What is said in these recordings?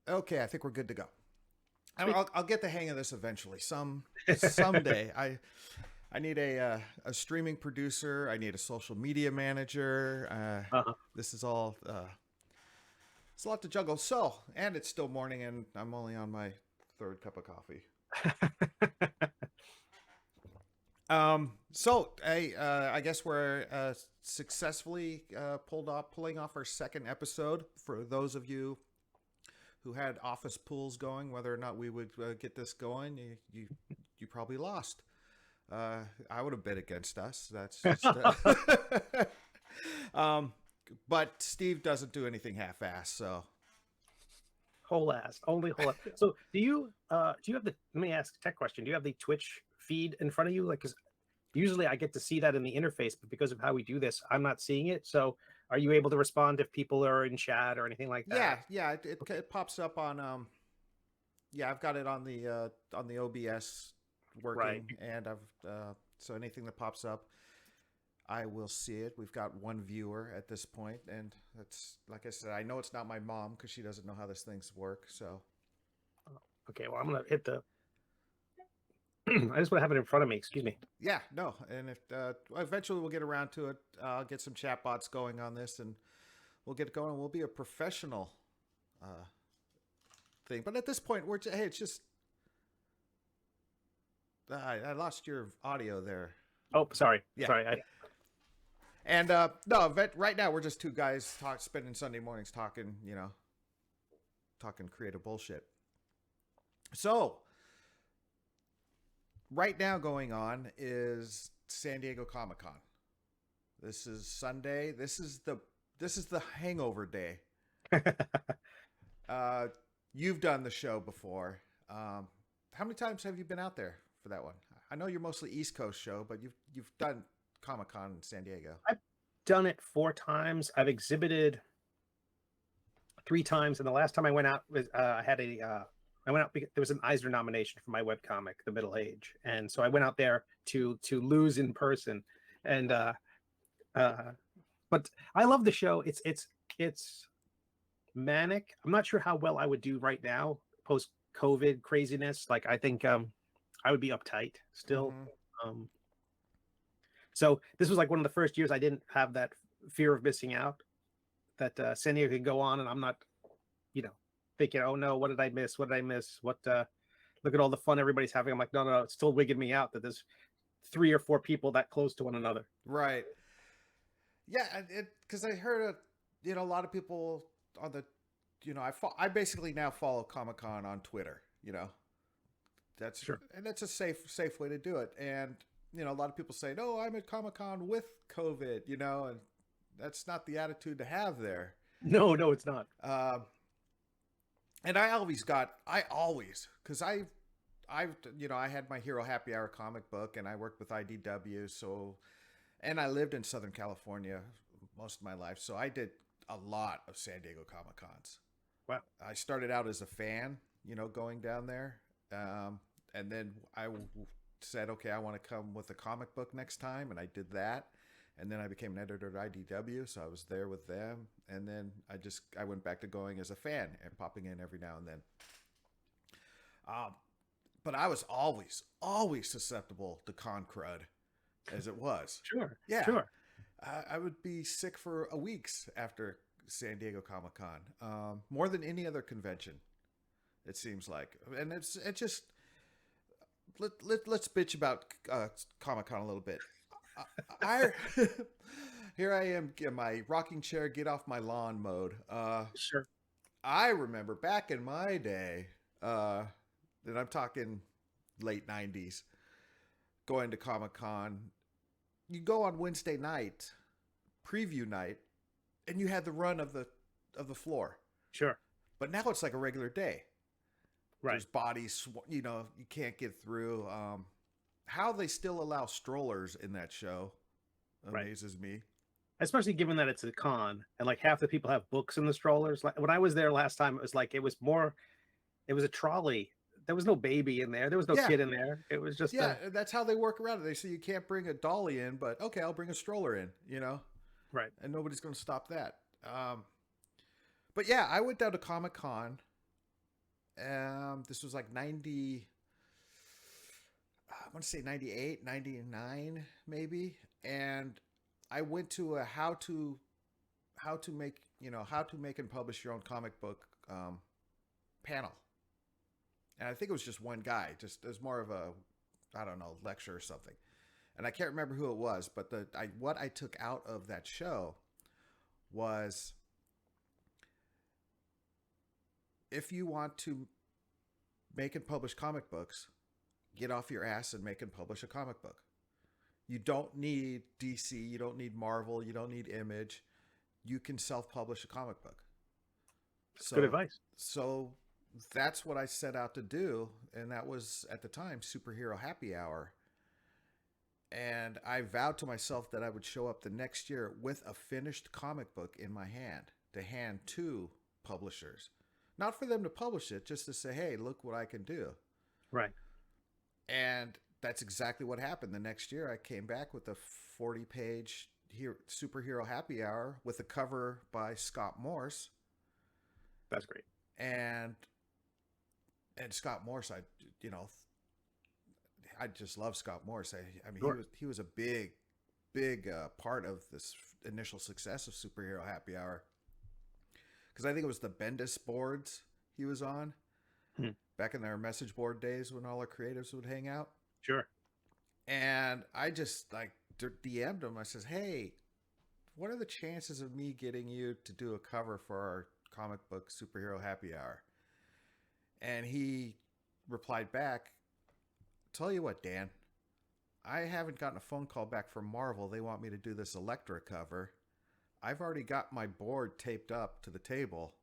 Okay, I think we're good to go. Sweet. I'll get the hang of this eventually. Someday. I need a streaming producer. I need a social media manager. Uh-huh. This is all it's a lot to juggle. So, and it's still morning, and I'm only on my third cup of coffee. I guess we're successfully pulling off our second episode. For those of you who had office pools going, whether or not we would get this going, you probably lost. I would have bet against us. That's just. Um, but Steve doesn't do anything half-assed, so Whole ass, only whole ass. So do you have the, let me ask a tech question. Do you have the Twitch feed in front of you? Like, 'cause usually I get to see that in the interface, but because of how we do this, I'm not seeing it. So are you able to respond if people are in chat or anything like that? yeah, it pops up on yeah, I've got it on the OBS Right. working, and so anything that pops up, I will see it. We've got one viewer at this point, and that's like I said. I know it's not my mom because she doesn't know how this things work. So Okay, well, I'm gonna hit the I just want to have it in front of me. Excuse me. yeah, no, and if eventually we'll get around to it, I'll get some chat bots going on this, and we'll get going. We'll be a professional uh, thing. But at this point, hey, it's just I lost your audio there. Oh, sorry. Yeah. Sorry. And no, right now we're just two guys spending Sunday mornings talking, talking creative bullshit. So right now going on is San Diego Comic-Con. This is Sunday. This is the hangover day. You've done the show before. How many times have you been out there for that one? I know you're mostly East Coast show, but you've done Comic-Con in San Diego. I've done it 4 times. I've exhibited 3 times, and the last time I went out was I went out because there was an Eisner nomination for my webcomic, The Middle Age, and so I went out there to lose in person. And but I love the show. It's manic. I'm not sure how well I would do right now post COVID craziness. Like, I think I would be uptight still. Mm-hmm. So this was like one of the first years I didn't have that fear of missing out, that San Diego could go on and I'm not, thinking, oh no, what did I miss? What did I miss? Look at all the fun everybody's having. I'm like, no, it's still wigging me out that there's 3 or 4 people that close to one another. Right. Yeah, because I heard a lot of people on the, I basically now follow Comic-Con on Twitter. That's Sure. And that's a safe way to do it. And a lot of people say, no, I'm at Comic-Con with COVID. And that's not the attitude to have there. No, it's not. And I always, because I had my Hero Happy Hour comic book, and I worked with IDW, and I lived in Southern California most of my life, so I did a lot of San Diego Comic-Cons. Wow. I started out as a fan, going down there, and then I said, okay, I want to come with a comic book next time, and I did that. And then I became an editor at IDW, so I was there with them. And then I went back to going as a fan and popping in every now and then. But I was always susceptible to con crud, as it was. Sure. Yeah. Sure. I would be sick for weeks after San Diego Comic-Con, more than any other convention, it seems like. And it's just let's bitch about Comic-Con a little bit. Here I am in my rocking chair, get off my lawn mode. Sure. I remember back in my day, and I'm talking late 90s, going to Comic-Con. You go on Wednesday night, preview night, and you had the run of the floor. Sure. But now it's like a regular day. Right. There's bodies, you can't get through. How they still allow strollers in that show amazes me. Especially given that it's a con and like half the people have books in the strollers. Like when I was there last time, it was a trolley. There was no baby in there. There was no kid in there. It was just that's how they work around it. They say you can't bring a dolly in, but okay, I'll bring a stroller in. Right. And nobody's going to stop that. But yeah, I went down to Comic-Con This was like 90, I want to say 98, 99, maybe. And I went to a how to make and publish your own comic book panel. And I think it was just one guy, just as more of a, I don't know, lecture or something. And I can't remember who it was, but what I took out of that show was, if you want to make and publish comic books, get off your ass and make and publish a comic book. You don't need DC, you don't need Marvel, you don't need Image. You can self-publish a comic book. So, Good advice. So that's what I set out to do, and that was at the time Superhero Happy Hour. And I vowed to myself that I would show up the next year with a finished comic book in my hand to hand to publishers. Not for them to publish it, just to say, hey, look what I can do. Right. And that's exactly what happened. The next year, I came back with a 40-page Superhero Happy Hour with a cover by Scott Morse. That's great. And Scott Morse, I just love Scott Morse. I mean, Sure. he was a big part of this initial success of Superhero Happy Hour. Because I think it was the Bendis boards he was on back in their message board days when all our creatives would hang out. Sure. And I just DM'd him. I says, hey, what are the chances of me getting you to do a cover for our comic book Superhero Happy Hour? And he replied back, tell you what, Dan, I haven't gotten a phone call back from Marvel. They want me to do this Elektra cover. I've already got my board taped up to the table.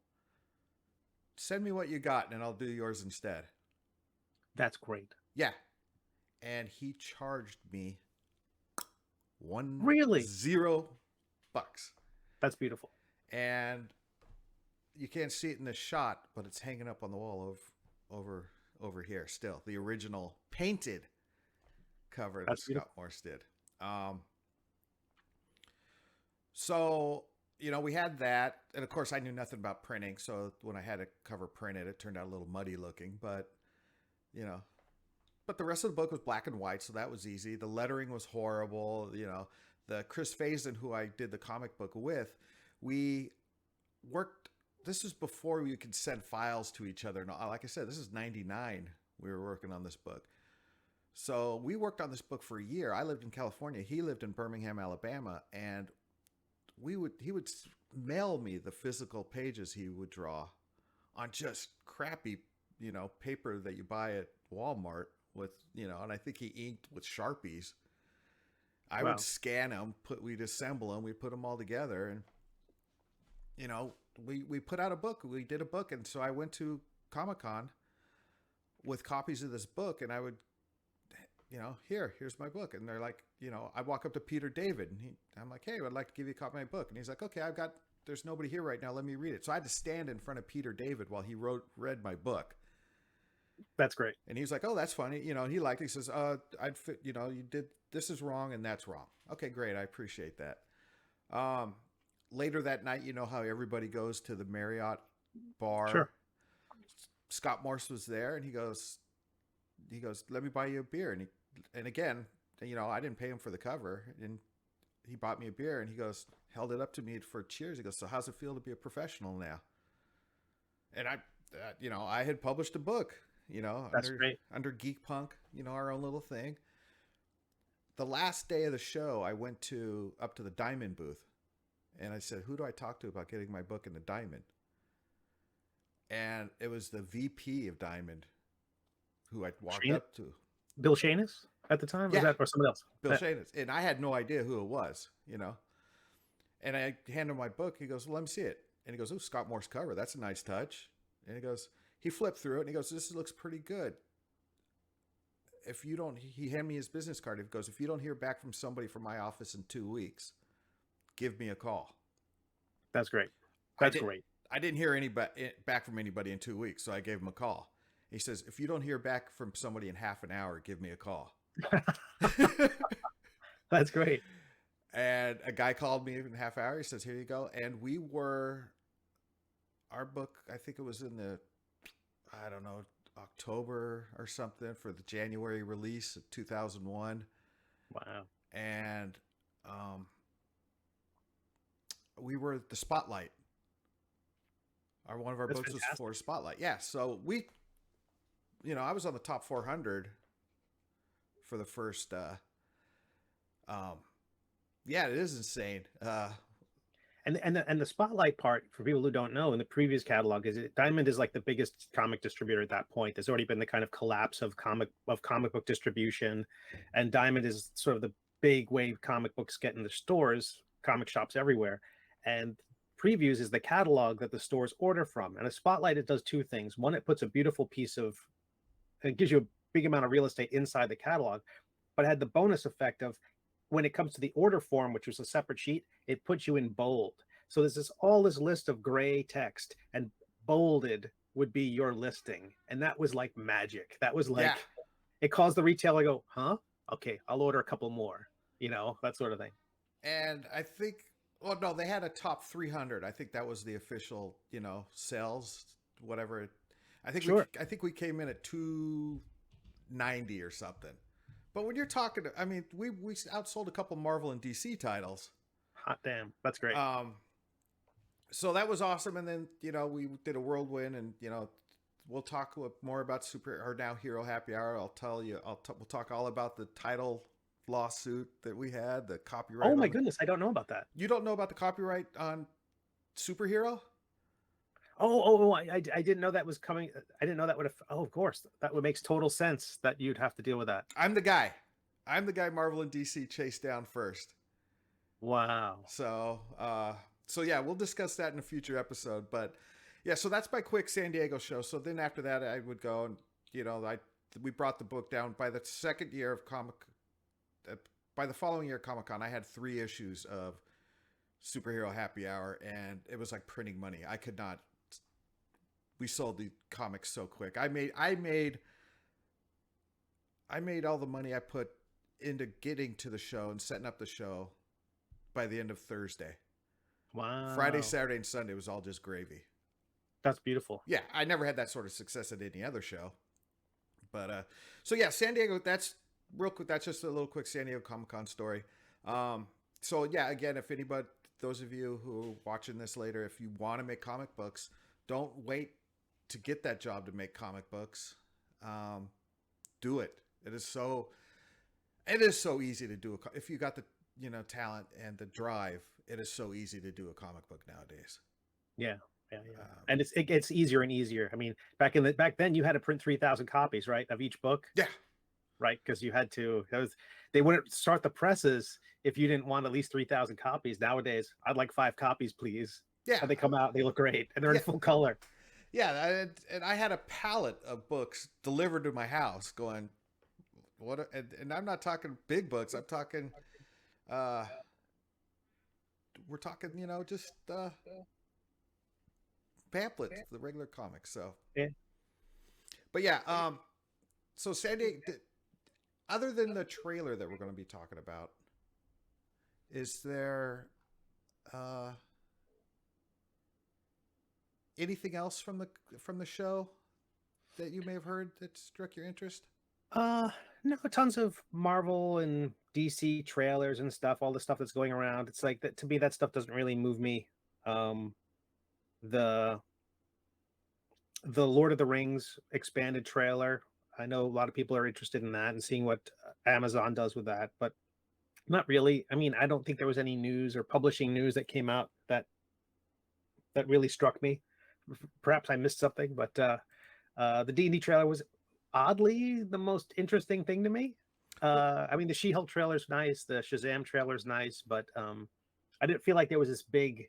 Send me what you got and I'll do yours instead. That's great. Yeah. And he charged me $0 bucks. That's beautiful. And you can't see it in this shot, but it's hanging up on the wall over here still. The original painted cover that Scott Morse did. So, we had that. And of course, I knew nothing about printing. So when I had a cover printed, it turned out a little muddy looking. But, but the rest of the book was black and white. So that was easy. The lettering was horrible. The Chris Faison, who I did the comic book with, we worked. This was before we could send files to each other. And like I said, this is 99. We were working on this book. So we worked on this book for a year. I lived in California. He lived in Birmingham, Alabama. And he would mail me the physical pages he would draw on just crappy, paper that you buy at Walmart with, and I think he inked with Sharpies. I would scan them, we'd assemble them, we'd put them all together, and, we put out a book. We did a book, and so I went to Comic-Con with copies of this book, and I would, here's my book. And they're like, I walk up to Peter David, and I'm like, hey, I'd like to give you a copy of my book. And he's like, okay, there's nobody here right now. Let me read it. So I had to stand in front of Peter David while he read my book. That's great. And he's like, oh, that's funny. He liked it. He says, I'd fit, you did, this is wrong and that's wrong. Okay, great. I appreciate that. Later that night, how everybody goes to the Marriott bar. Sure. Scott Morse was there, and he goes, let me buy you a beer. And again, I didn't pay him for the cover, and he bought me a beer, and he held it up to me for cheers. He goes, so how's it feel to be a professional now? And I had published a book, That's great. Under Geek Punk, our own little thing. The last day of the show, I went up to the Diamond booth, and I said, who do I talk to about getting my book in the Diamond? And it was the VP of Diamond who I walked up to. Bill Shanis at the time? Yeah. Was that or someone else? Bill Shanis. And I had no idea who it was, And I handed him my book. He goes, well, let me see it. And he goes, oh, Scott Morse cover. That's a nice touch. And he flipped through it, and he goes, this looks pretty good. He handed me his business card. He goes, if you don't hear back from somebody from my office in 2 weeks, give me a call. That's great. That's great. I didn't hear back from anybody in 2 weeks, so I gave him a call. He says, if you don't hear back from somebody in half an hour, give me a call. That's great. And a guy called me in a half hour. He says, here you go. And our book, I think it was in the, I don't know, October or something for the January release of 2001. Wow. And um, we were the Spotlight. One of our That's books was fantastic. for Spotlight. Yeah, so we, I was on the top 400 for the first. Um, yeah, it is insane. And the spotlight part for people who don't know in the previous catalog is Diamond is like the biggest comic distributor at that point. There's already been the kind of collapse of comic book distribution, and Diamond is sort of the big way comic books get in the stores, comic shops everywhere. And previews is the catalog that the stores order from. And a spotlight, it does two things. One, it puts a beautiful piece of, it gives you a big amount of real estate inside the catalog, but it had the bonus effect of when it comes to the order form, which was a separate sheet, it puts you in bold. So there's this list of gray text, and bolded would be your listing. And that was like magic. That was like, yeah, it caused the retailer to go, huh? Okay, I'll order a couple more, that sort of thing. and I think, well, no, they had a top 300. I think that was the official, sales, whatever. Sure. I think we came in at 290 or something. But when you're talking, I mean, we outsold a couple Marvel and DC titles. Hot damn. That's great. So that was awesome. And then, we did a whirlwind, and, we'll talk more about now Hero Happy Hour. I'll tell you, we'll talk all about the title lawsuit that we had, the copyright. Oh my goodness, I don't know about that. You don't know about the copyright on Superhero? I didn't know that was coming. I didn't know that would have. Oh, of course, that would makes total sense that you'd have to deal with that. I'm the guy. I'm the guy Marvel and DC chased down first. Wow. So yeah, we'll discuss that in a future episode. But yeah, so that's my quick San Diego show. So then after that, I would go and we brought the book down by the second year of by the following year Comic Con. I had 3 issues of Superhero Happy Hour, and it was like printing money. I could not. We sold the comics so quick. I made all the money I put into getting to the show and setting up the show by the end of Thursday. Wow. Friday, Saturday, and Sunday was all just gravy. That's beautiful. Yeah, I never had that sort of success at any other show. But so yeah, San Diego. That's real quick. That's just a little quick San Diego Comic Con story. So yeah, again, if anybody, those of you who are watching this later, if you want to make comic books, don't wait to get that job to make comic books. Do it. It is so easy to do. If you got the talent and the drive, it is so easy to do a comic book nowadays. Yeah. And it gets easier and easier. I mean, back then you had to print 3,000 copies, right, of each book. Yeah. Right, because you had to. They wouldn't start the presses if you didn't want at least 3,000 copies. Nowadays, I'd like 5 copies, please. Yeah. And they come out, they look great, and they're in full color. Yeah, and I had a pallet of books delivered to my house going, what? And I'm not talking big books. I'm talking, we're talking, just pamphlets, the regular comics. So, yeah. But yeah, so San Diego, other than the trailer that we're going to be talking about, is there anything else from the show that you may have heard that struck your interest? No, tons of Marvel and DC trailers and stuff, all the stuff that's going around. It's like that to me, that stuff doesn't really move me. The Lord of the Rings expanded trailer, I know a lot of people are interested in that and seeing what Amazon does with that, but not really. I mean, I don't think there was any news or publishing news that came out that really struck me. Perhaps I missed something, but the D&D trailer was oddly the most interesting thing to me. I mean, the She-Hulk trailer is nice, the Shazam trailer is nice, but I didn't feel like there was this big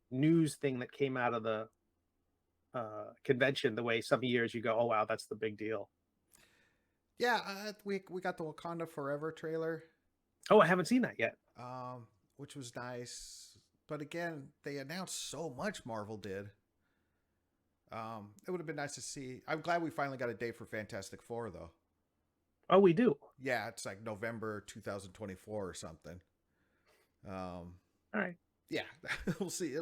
news thing that came out of the convention the way some years you go, oh wow, that's the big deal. Yeah, we got the Wakanda Forever trailer. Oh, I haven't seen that yet. Which was nice, but again, they announced so much. Marvel did. It would have been nice to see. I'm glad we finally got a date for Fantastic Four, though. Oh, we do. Yeah, it's like November 2024 or something. All right. Yeah, we'll see.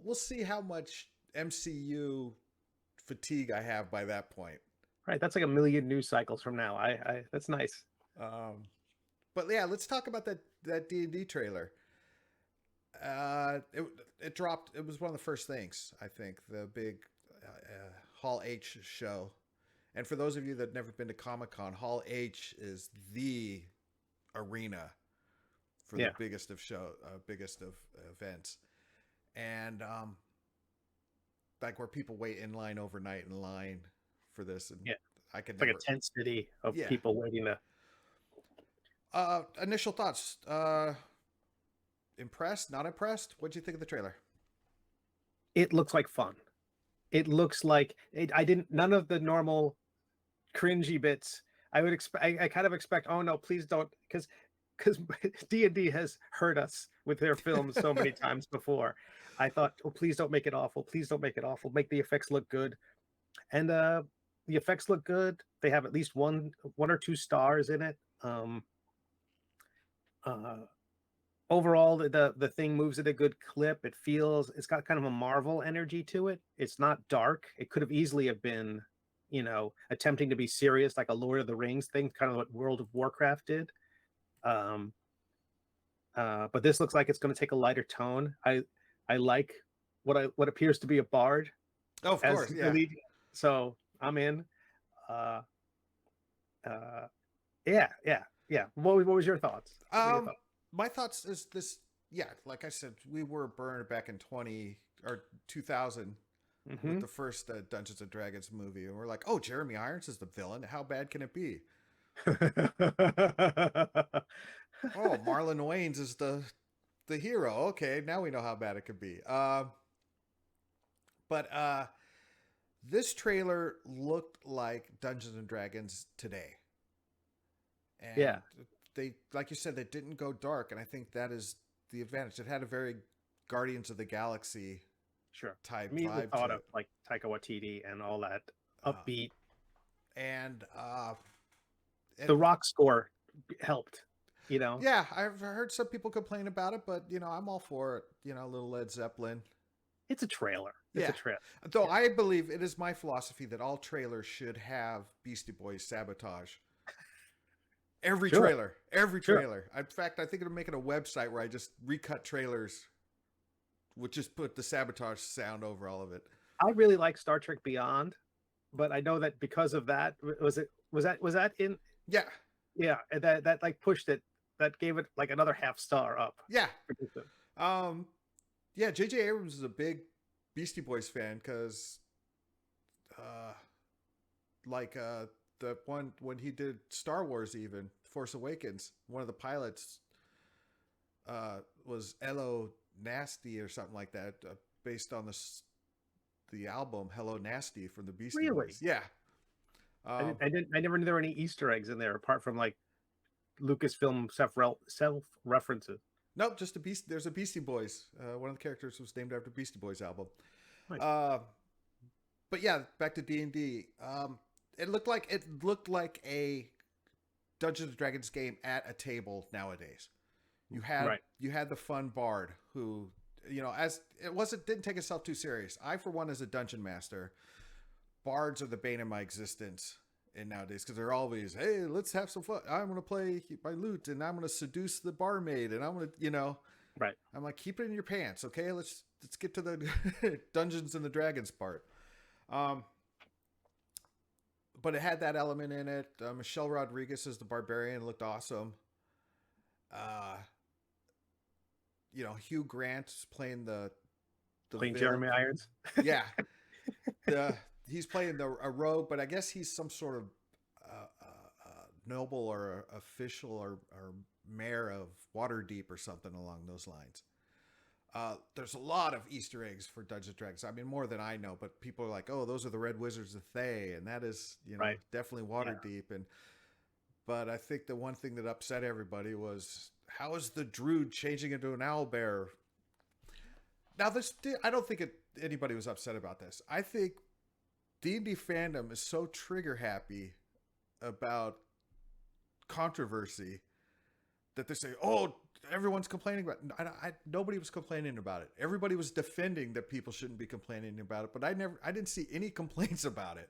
We'll see how much MCU fatigue I have by that point. Right. That's like a million news cycles from now. I that's nice. But yeah, let's talk about that D&D trailer. It dropped. It was one of the first things, I think, the big Hall H show. And for those of you that have never been to Comic-Con, Hall H is the arena for the Yeah. biggest of events. And like where people wait in line overnight in line for this, and Yeah. I could It's like never. a tent city of Yeah. people waiting to. Initial thoughts. Impressed? Not impressed? What'd you think of the trailer? It looks like fun. It looks like I didn't. None of the normal cringy bits. I would expect. I kind of expect. Oh no, please don't, because D&D has hurt us with their films so many times before. I thought, oh, please don't make it awful. Please don't make it awful. Make the effects look good. And the effects look good. They have at least one or two stars in it. Uh, Overall, the thing moves at a good clip. It's got kind of a Marvel energy to it. It's not dark. It could have easily have been, attempting to be serious, like a Lord of the Rings thing, kind of what World of Warcraft did. But this looks like it's going to take a lighter tone. I like what appears to be a bard. Oh, of course, yeah. lead, so I'm in. Yeah. What was your thoughts? My thoughts is this. Yeah, like I said, we were burned back in 2000 with the first Dungeons and Dragons movie, and we're like, oh, Jeremy Irons is the villain. How bad can it be? Oh, Marlon Wayans is the hero. Okay, now we know how bad it could be. But this trailer looked like Dungeons and Dragons today. And yeah, they, like you said, they didn't go dark, and I think that is the advantage. It had a very Guardians of the Galaxy type vibe thought to of it. like Taika Waititi and all that upbeat. And the rock score helped. Yeah, I've heard some people complain about it, but I'm all for it. A little Led Zeppelin. It's a trailer. It's a trailer. Though I believe it is my philosophy that all trailers should have Beastie Boys sabotage. Every trailer. In fact, I think I'm making a website where I just recut trailers, would just put the sabotage sound over all of it. I really like Star Trek Beyond, but I know that because of that, was that in? Yeah, that like pushed it. That gave it like another half star up. Yeah. Yeah, J.J. Abrams is a big Beastie Boys fan because, the one when he did Star Wars, even Force Awakens, one of the pilots was Hello Nasty or something like that, based on the album Hello Nasty from the Beastie Boys. Yeah. I never knew there were any Easter eggs in there apart from like Lucasfilm self references. Nope, just there's a Beastie Boys. One of the characters was named after Beastie Boys album. Nice. But yeah, back to D&D. It looked like a Dungeons and Dragons game at a table nowadays. You had the fun bard who, as it didn't take itself too serious. I, for one, as a dungeon master, bards are the bane of my existence in nowadays, because they're always, hey, let's have some fun. I'm going to play my lute, and I'm going to seduce the barmaid, and I'm going to, right. I'm like, keep it in your pants, okay? Let's get to the Dungeons and the Dragons part. But it had that element in it. Michelle Rodriguez as the barbarian looked awesome. Hugh Grant's playing the playing Jeremy Irons. Yeah. He's playing a rogue, but I guess he's some sort of noble or official or mayor of Waterdeep or something along those lines. There's a lot of Easter eggs for Dungeons & Dragons. I mean, more than I know, but people are like, oh, those are the Red Wizards of Thay, and that is, definitely Waterdeep. Yeah. But I think the one thing that upset everybody was, how is the Druid changing into an owlbear? Now, I don't think anybody was upset about this. I think D&D fandom is so trigger happy about controversy that they say, oh, everyone's complaining about it. Nobody was complaining about it. Everybody was defending that people shouldn't be complaining about it, but I didn't see any complaints about it.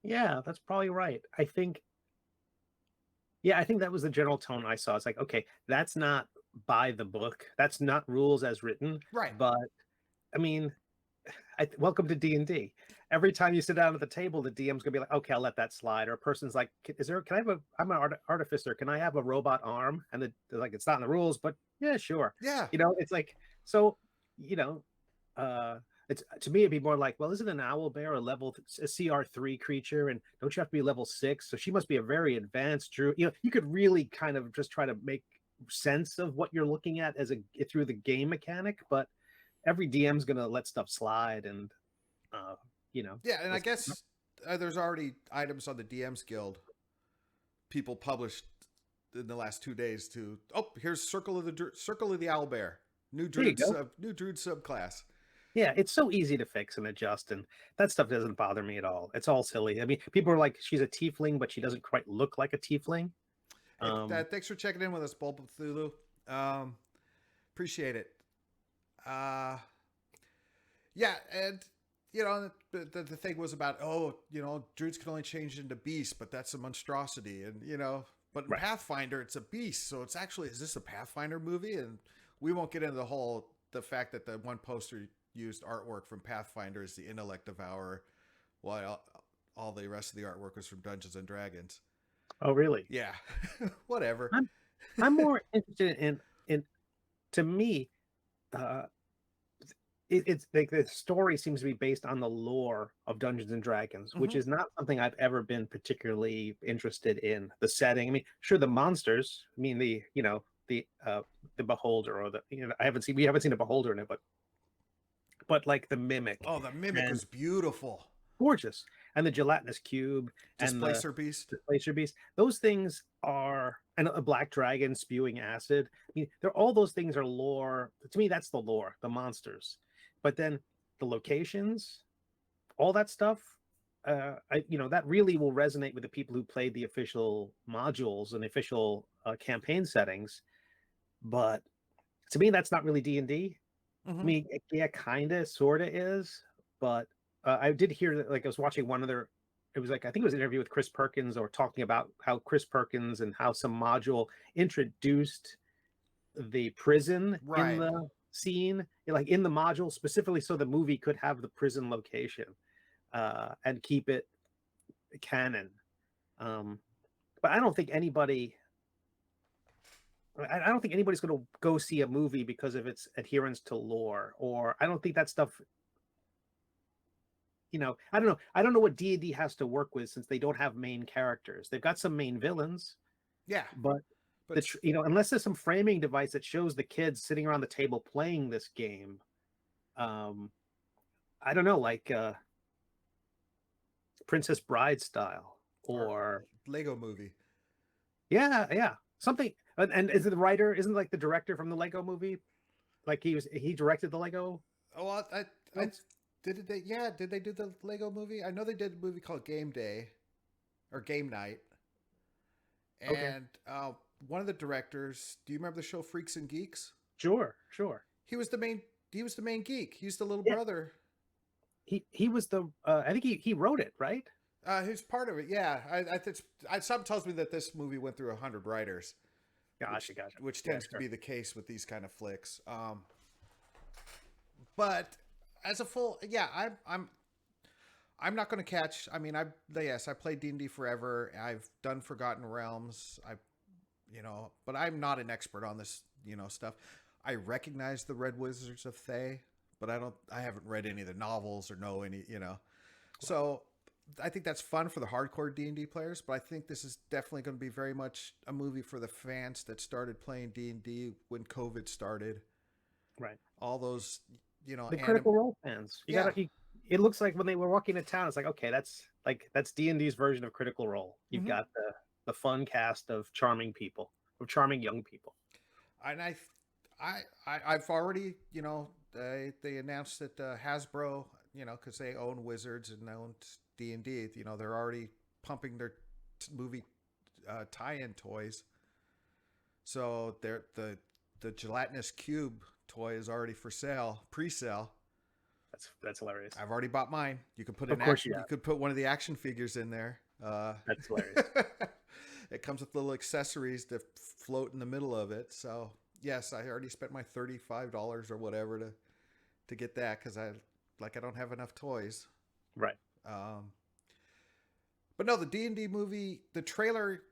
Yeah, that's probably right. I think that was the general tone I saw. It's like, okay, that's not by the book. That's not rules as written. Right. But I mean, welcome to D&D. Every time you sit down at the table, the DM's gonna be like, okay, I'll let that slide. Or a person's like, can I have I'm an artificer. Can I have a robot arm? And they're like, it's not in the rules, but yeah, sure. Yeah. It's like, so, you know, uh, it's to me, it'd be more like, well, isn't an owl bear a CR3 creature? And don't you have to be level 6? So she must be a very advanced druid. You could really kind of just try to make sense of what you're looking at through the game mechanic, but every DM's gonna let stuff slide, and Yeah, and I guess there's already items on the DM's Guild people published in the last 2 days to here's Circle of the Owlbear, new druid subclass. Yeah, it's so easy to fix and adjust, and that stuff doesn't bother me at all. It's all silly. I mean, people are like, she's a tiefling, but she doesn't quite look like a tiefling. Hey, thanks for checking in with us, Bulb of Cthulhu. Appreciate it. Yeah, and the thing was about druids can only change into beasts, but that's a monstrosity, and but in Pathfinder it's a beast, so it's actually, is this a Pathfinder movie? And we won't get into the fact that the one poster used artwork from Pathfinder as the intellect devourer, while all the rest of the artwork was from Dungeons and Dragons. Oh, really? Yeah. Whatever. I'm more interested in to me, it's like the story seems to be based on the lore of Dungeons and Dragons, which is not something I've ever been particularly interested in. The setting, I mean, sure, the monsters, I mean, the beholder, or we haven't seen a beholder in it, but like the mimic. Oh, the mimic was beautiful. Gorgeous. And the gelatinous cube, Displacer beast. Those things are, and a black dragon spewing acid. I mean, all those things are lore. To me, that's the lore, the monsters. But then the locations, all that stuff, that really will resonate with the people who played the official modules and the official campaign settings. But to me, that's not really D&D. I mean, yeah, kind of, sort of is, but I did hear that, like, I was watching it was like, I think it was an interview with Chris Perkins, or talking about how Chris Perkins and how some module introduced the prison in the scene, like in the module specifically, so the movie could have the prison location and keep it canon. But I don't think anybody's going to go see a movie because of its adherence to lore, or I don't think that stuff. I don't know. I don't know what D&D has to work with, since they don't have main characters. They've got some main villains. Yeah. But unless there's some framing device that shows the kids sitting around the table playing this game, I don't know, like Princess Bride style, or Lego movie. Yeah. Something. And is it the writer? Isn't like the director from the Lego movie? Like he directed the Lego? Oh, did they do the Lego movie? I know they did a movie called Game Day or Game Night. And one of the directors, do you remember the show Freaks and Geeks? Sure. He was the main geek. He's the little brother. He was the I think he wrote it, right? He's part of it. Yeah. Something tells me that this movie went through 100 writers. Gotcha. Which tends to be the case with these kind of flicks. But as a full, I'm not going to catch. I mean, I played D&D forever. I've done Forgotten Realms. But I'm not an expert on this, stuff. I recognize the Red Wizards of Thay, but I haven't read any of the novels or know any, So I think that's fun for the hardcore D&D players, but I think this is definitely going to be very much a movie for the fans that started playing D&D when COVID started. Right. All those, the Critical Role fans. It looks like when they were walking into town, it's like, okay, that's D&D's version of Critical Role. You've got the fun cast of charming people, of charming young people. And I've already, they announced that Hasbro, because they own Wizards and own D&D, they're already pumping their movie tie-in toys. So the gelatinous cube toy is already for sale, pre-sale. That's hilarious. I've already bought mine. You can put Of course you you have. could put one of the action figures in there. That's hilarious. It comes with little accessories that float in the middle of it. So yes, I already spent my $35 or whatever to get that because I don't have enough toys. Right. Um, but no, the D&D movie, the trailer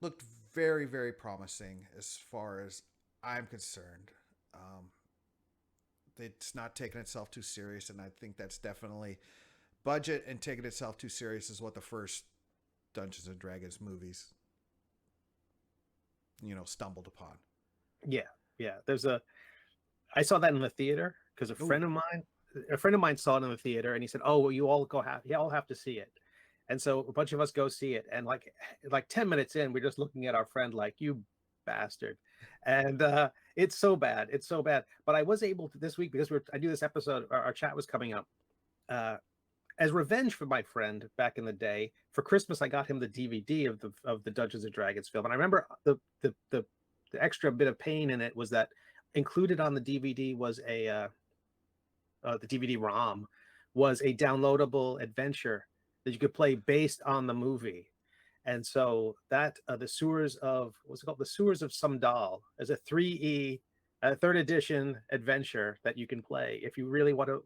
looked very, very promising as far as I'm concerned. It's not taking itself too serious, and I think that's definitely budget and taking itself too serious is what the first Dungeons and Dragons movies, stumbled upon. Yeah. Yeah. I saw that in the theater because Ooh. a friend of mine saw it in the theater, and he said, "Oh, well, you all have to see it." And so a bunch of us go see it, and like 10 minutes in, we're just looking at our friend like, "You bastard," and it's so bad, it's so bad. But I was able to this week because I do this episode. Our chat was coming up. As revenge for my friend back in the day, for Christmas I got him the DVD of the Dungeons and Dragons film, and I remember the extra bit of pain in it was that included on the DVD was the DVD-ROM was a downloadable adventure that you could play based on the movie. And so that the sewers of what's it called, the sewers of Sumdal, is a 3E third edition adventure that you can play if you really want to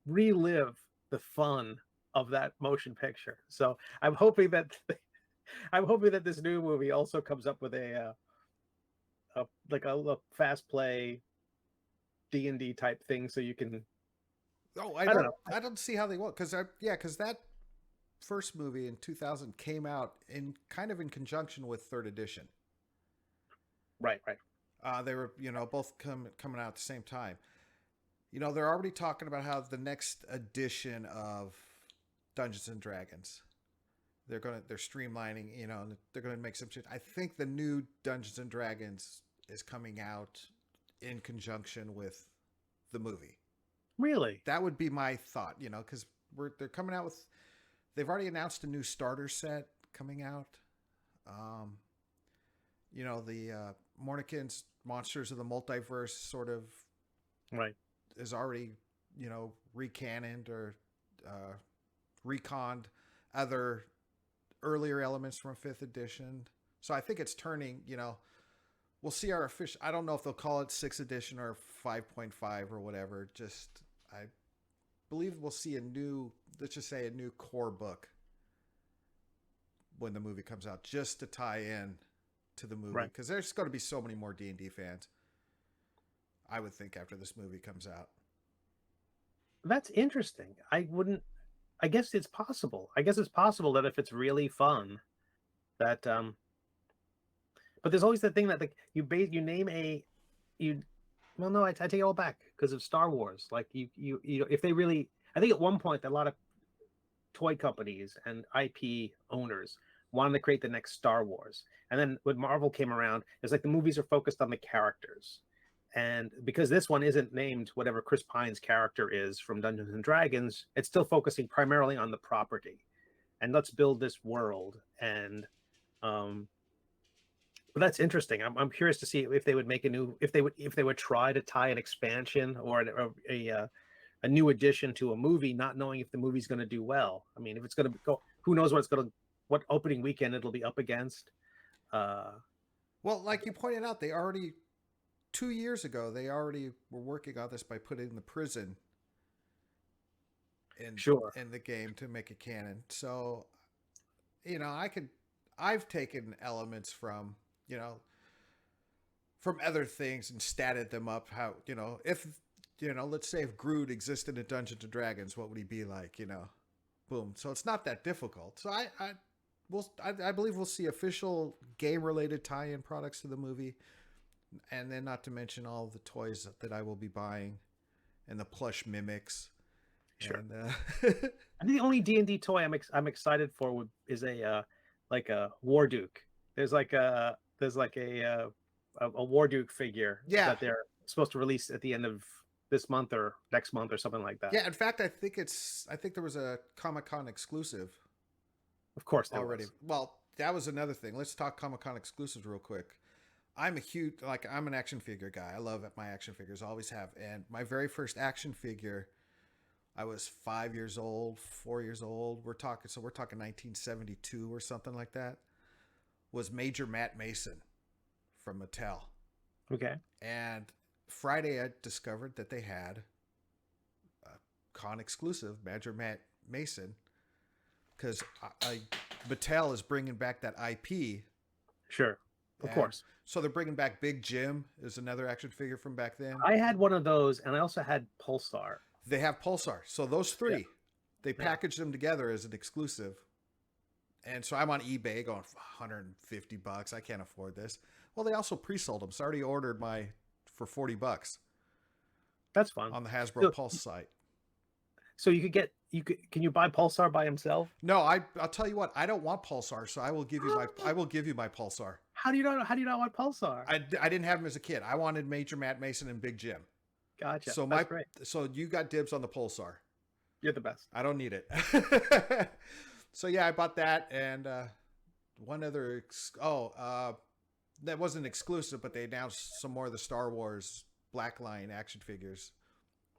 relive the fun of that motion picture. So I'm hoping that this new movie also comes up with a fast play D&D type thing, so you can. Oh, I don't know. I don't see how they will, because that first movie in 2000 came out in kind of in conjunction with third edition. Right. They were both coming out at the same time. They're already talking about how the next edition of Dungeons and Dragons, they're streamlining, and they're gonna make some shit. I think the new Dungeons and Dragons is coming out in conjunction with the movie. Really? That would be my thought, because they're coming out with. They've already announced a new starter set coming out. The Mornikin's Monsters of the Multiverse sort of Right. is already, recannoned or reconned other earlier elements from 5th edition. So I think it's turning, we'll see our official. I don't know if they'll call it 6th edition or 5.5 or whatever. I believe we'll see let's just say a new core book when the movie comes out, just to tie in to the movie. Because there's going to be so many more D&D fans, I would think, after this movie comes out. That's interesting. I guess it's possible. I guess it's possible that if it's really fun, that but there's always that thing that you name well, no, I take it all back because of Star Wars. Like if they really, I think at one point a lot of toy companies and IP owners wanted to create the next Star Wars, and then when Marvel came around, it's like the movies are focused on the characters, and because this one isn't named whatever Chris Pine's character is from Dungeons and Dragons, it's still focusing primarily on the property, and let's build this world. And but that's interesting. I'm curious to see if they would make if they would try to tie an expansion or a new addition to a movie, not knowing if the movie's going to do well. I mean, if it's going to go, who knows what opening weekend it'll be up against. Well, like you pointed out, 2 years ago, they already were working on this by putting the prison in the game to make it canon. So, I've taken elements from other things and statted them up. How, if, let's say if Groot existed in Dungeons and Dragons, what would he be like, boom. So it's not that difficult. So I believe we'll see official game related tie-in products to the movie. And then not to mention all the toys that I will be buying and the plush mimics. Sure. And, I think the only D&D toy I'm excited for is a Warduke. There's a Warduke figure that they're supposed to release at the end of this month or next month or something like that. Yeah, in fact, I think there was a Comic-Con exclusive. Of course, already. Well, that was another thing. Let's talk Comic-Con exclusives real quick. I'm a huge, like, I'm an action figure guy. I love my action figures, always have. And my very first action figure, I was 5 years old, 4 years old. We're talking 1972 or something like that. Was Major Matt Mason from Mattel. Okay. And Friday, I discovered that they had a con exclusive Major Matt Mason because Mattel is bringing back that IP. Sure. Of course. So they're bringing back Big Jim is another action figure from back then. I had one of those, and I also had Pulsar. They have Pulsar. So those three, they packaged them together as an exclusive. And so I'm on eBay going $150. I can't afford this. Well, they also pre-sold them. So I already ordered my for $40. That's fun. On the Hasbro Pulse site. So can you buy Pulsar by himself? No, I'll tell you what, I don't want Pulsar, so I will give you my Pulsar. How do you not want Pulsar? I didn't have him as a kid. I wanted Major Matt Mason and Big Jim. Gotcha. So That's great. So you got dibs on the Pulsar. You're the best. I don't need it. So yeah, I bought that and one other. That wasn't exclusive, but they announced some more of the Star Wars Black Line action figures.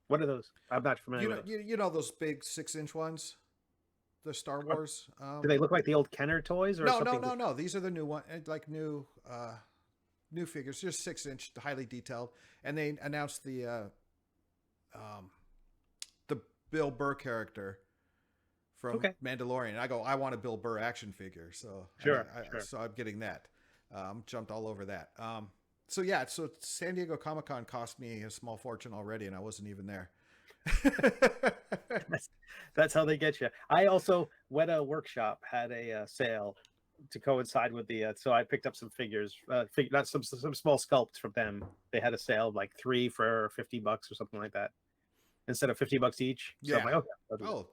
What are those? I'm not familiar with those. You know those big 6-inch ones, the Star Wars. Do they look like the old Kenner toys or something? No. These are the new one, like new figures, just 6-inch, highly detailed. And they announced the Bill Burr character from Mandalorian. I want a Bill Burr action figure, so sure. So I'm getting that. Jumped all over that. So San Diego Comic-Con cost me a small fortune already, and I wasn't even there. That's how they get you. I also, Weta Workshop had a sale to coincide with the, so I picked up some figures, not some small sculpts from them. They had a sale of like 3 for $50 or something like that, instead of $50 each. So I'm like, okay.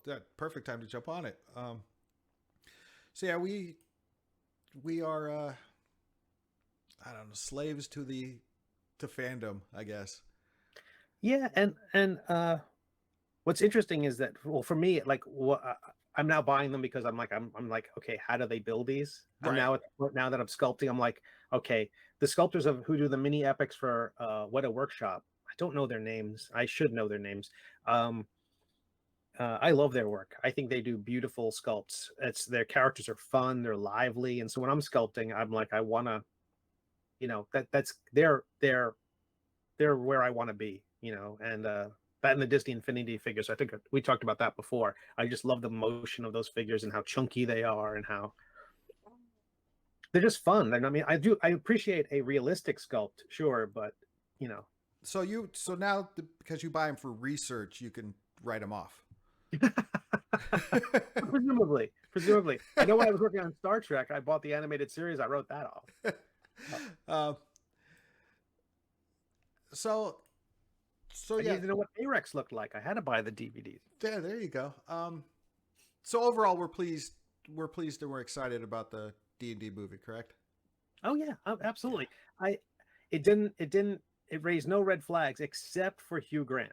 That perfect time to jump on it. So yeah, we are, I don't know, slaves to fandom, I guess. Yeah, and what's interesting is that, well, for me, like, I'm now buying them because I'm like, okay, how do they build these? Right. Now that I'm sculpting, I'm like, okay, the sculptors who do the mini epics for Weta Workshop, I don't know their names. I should know their names. I love their work. I think they do beautiful sculpts. Their characters are fun, they're lively, and so when I'm sculpting, I'm like, I want to, they're where I want to be, and that and the Disney Infinity figures. I think we talked about that before. I just love the motion of those figures and how chunky they are and how they're just fun. And I mean, I appreciate a realistic sculpt, sure, but So now because you buy them for research, you can write them off. Presumably. I know when I was working on Star Trek, I bought the animated series. I wrote that off. I needed to know what A-Rex looked like. I had to buy the DVDs. Yeah, there you go. So overall, we're pleased and we're excited about the D&D movie, correct? Oh yeah, absolutely. It raised no red flags except for Hugh Grant.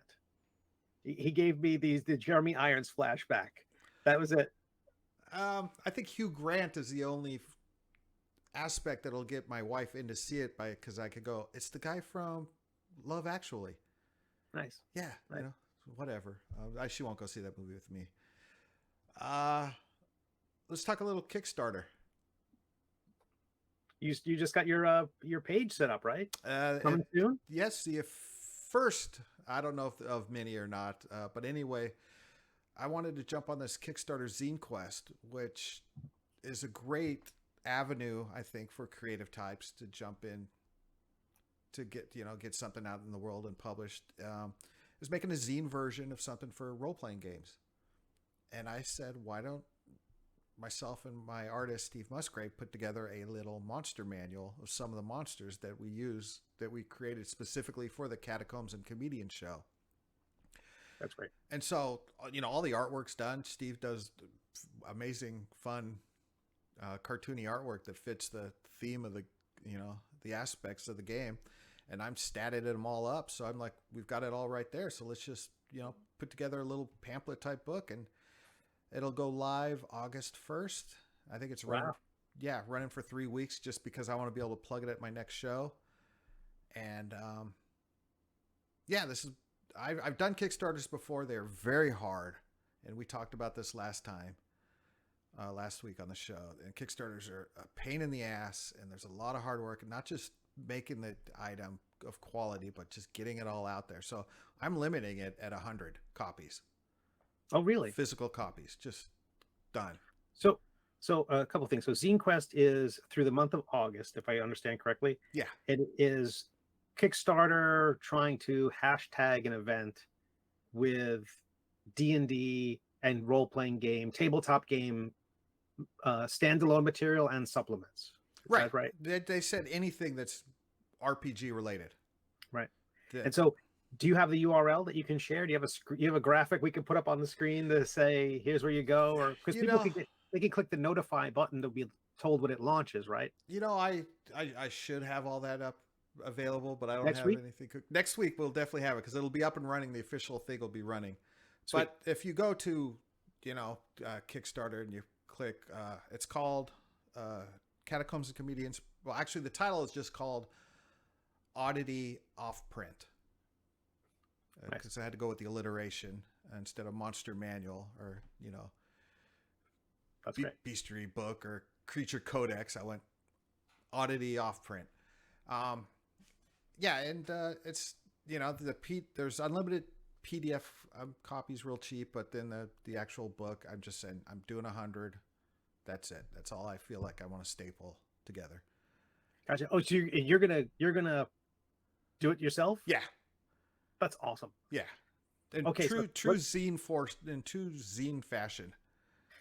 He gave me the Jeremy Irons flashback. That was it. I think Hugh Grant is the only aspect that'll get my wife in to see it because I could go, it's the guy from Love Actually. Nice. Yeah, nice. Whatever. She won't go see that movie with me. Let's talk a little Kickstarter. You just got your page set up, right? Coming soon? Yes, the first. I don't know if of many or not, but anyway, I wanted to jump on this Kickstarter ZineQuest, which is a great avenue, I think, for creative types to jump in to get something out in the world and published. Is making a zine version of something for role-playing games, and I said, why don't myself and my artist Steve Musgrave put together a little monster manual of some of the monsters that we created specifically for the Catacombs and Comedian show. That's great. And so, all the artwork's done. Steve does amazing, fun, cartoony artwork that fits the theme of the aspects of the game. And I'm statted them all up. So I'm like, we've got it all right there. So let's just, put together a little pamphlet type book, and it'll go live August 1st. I think it's running for 3 weeks just because I want to be able to plug it at my next show. And yeah, this is I've done Kickstarters before. They're very hard, and we talked about this last week on the show. And Kickstarters are a pain in the ass, and there's a lot of hard work, and not just making the item of quality, but just getting it all out there. So I'm limiting it at 100 copies. Oh, really? Physical copies, just done. So a couple of things. So ZineQuest is through the month of August, if I understand correctly. Yeah. It is Kickstarter trying to hashtag an event with D&D and role-playing game, tabletop game, standalone material and supplements. Right. That's right. They said anything that's RPG related. Right. And so do you have the URL that you can share? Do you have a graphic we can put up on the screen to say, here's where you go? Or because people they can click the notify button to be told when it launches, right? I should have all that up available, but I don't Next have week? anything. Next week we'll definitely have it because it'll be up and running. The official thing will be running. Sweet. But if you go to Kickstarter and you click, it's called Catacombs and Comedians. Well, actually, the title is just called Oddity Off Print because I had to go with the alliteration instead of Monster Manual or That's great. Bestiary Book or Creature Codex. I went Oddity Off Print. Yeah, and it's there's unlimited PDF copies, real cheap, but then the actual book, I'm just saying I'm doing 100. That's it. That's all I feel like I want to staple together. Gotcha. Oh, so you're gonna do it yourself? Yeah, that's awesome. Yeah, in true zine fashion.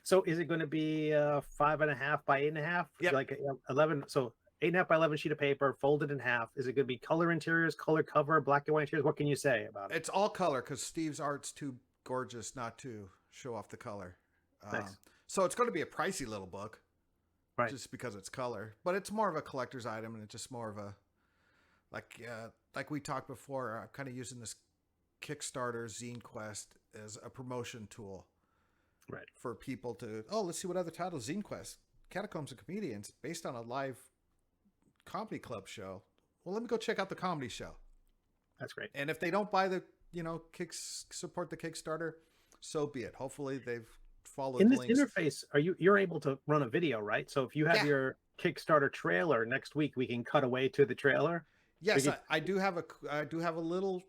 So is it going to be 5.5 by 8.5? Yep. Like 11. So 8.5 by 11 sheet of paper, folded in half. Is it going to be color interiors, color cover, black and white interiors? What can you say about it? It's all color because Steve's art's too gorgeous not to show off the color. Nice. So it's going to be a pricey little book, right? Just because it's color, but it's more of a collector's item, and it's just more of a like we talked before. I'm kind of using this Kickstarter ZineQuest as a promotion tool, right? For people to let's see what other titles. ZineQuest, Catacombs and Comedians, based on a live comedy club show. Well, let me go check out the comedy show. That's great. And if they don't buy the support the Kickstarter, so be it. Hopefully they've followed in this links. Interface. You're able to run a video, right? So if you have your Kickstarter trailer next week, we can cut away to the trailer. Yes, I do have a little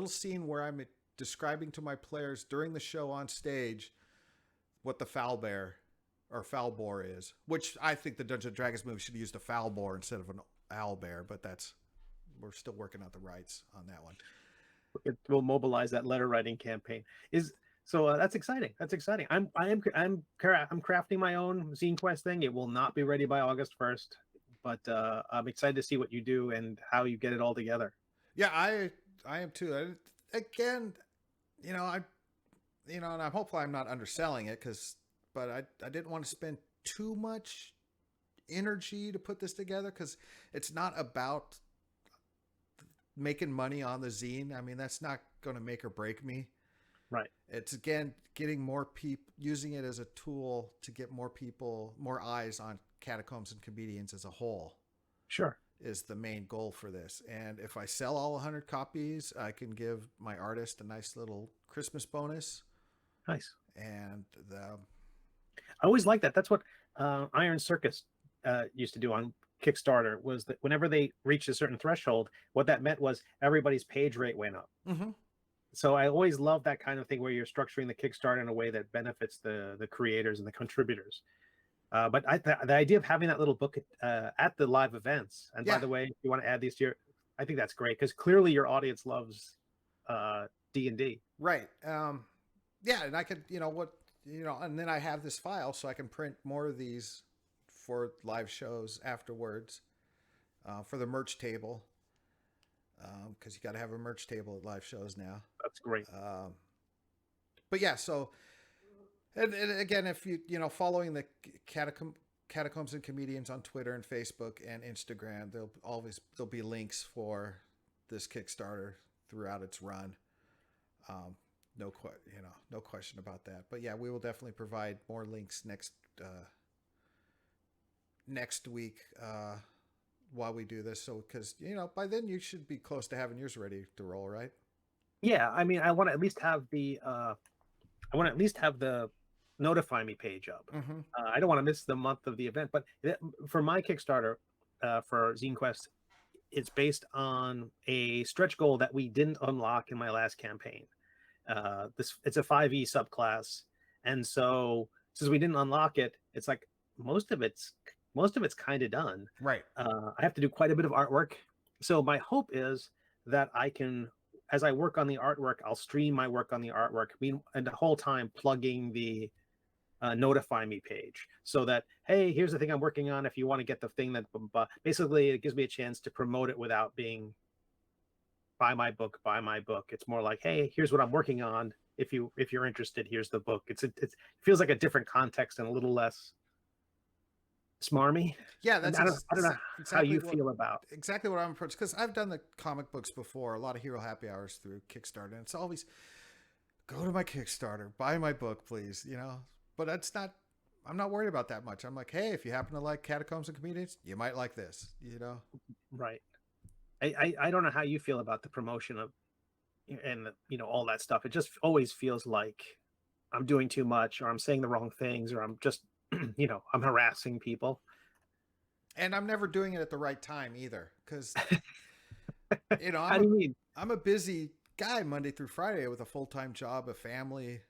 scene where I'm describing to my players during the show on stage what the foul boar is, which I think the Dungeons & Dragons movie should have used a foul boar instead of an owl bear, but we're still working out the rights on that one. We'll mobilize that letter writing campaign. That's exciting. That's exciting. I'm crafting my own ZineQuest thing. It will not be ready by August 1st, but I'm excited to see what you do and how you get it all together. Yeah, I am too. Again, and I'm hopeful I'm not underselling it but I didn't want to spend too much energy to put this together because it's not about making money on the zine. I mean, that's not going to make or break me. Right. It's again getting more people, using it as a tool to get more eyes on Catacombs and Comedians as a whole. Sure. Is the main goal for this. And if I sell all 100 copies, I can give my artist a nice little Christmas bonus. Nice. And I always like that. That's what Iron Circus used to do on Kickstarter, was that whenever they reached a certain threshold, what that meant was everybody's page rate went up. Mm-hmm. So I always love that kind of thing where you're structuring the Kickstarter in a way that benefits the creators and the contributors. But the idea of having that little book at the live events, and by the way, if you want to add these to your, I think that's great because clearly your audience loves D&D. Right. Yeah, and I could, and then I have this file so I can print more of these for live shows afterwards for the merch table. Because you got to have a merch table at live shows now. That's great. But yeah, so, and again, if following the Catacombs and Comedians on Twitter and Facebook and Instagram, there'll be links for this Kickstarter throughout its run. No question about that. But yeah, we will definitely provide more links next week while we do this. So, because by then you should be close to having yours ready to roll, right? Yeah, I mean, I want to at least have the notify me page up. Mm-hmm. I don't want to miss the month of the event, but for my Kickstarter for ZineQuest, it's based on a stretch goal that we didn't unlock in my last campaign. It's a 5e subclass, and so since we didn't unlock it, it's like most of it's kind of done. Right. I have to do quite a bit of artwork, so my hope is that I can, as I work on the artwork, I'll stream my work on the artwork, and the whole time plugging the notify me page, so that, hey, here's the thing I'm working on. If you want to get the thing that basically it gives me a chance to promote it without being buy my book. It's more like, hey, here's what I'm working on. If you're interested, here's the book. It feels like a different context and a little less smarmy. Yeah, I that's don't know how exactly you feel about. exactly what I'm approaching, because I've done the comic books before, a lot of hero happy hours through Kickstarter, and it's always go to my Kickstarter, buy my book, please. But it's not. I'm not worried about that much. I'm like, hey, if you happen to like Catacombs and Comedians, you might like this. Right. I don't know how you feel about the promotion of and all that stuff. It just always feels like I'm doing too much, or I'm saying the wrong things, or I'm just I'm harassing people. And I'm never doing it at the right time either, because How do you mean? I'm a busy guy Monday through Friday with a full-time job, a family,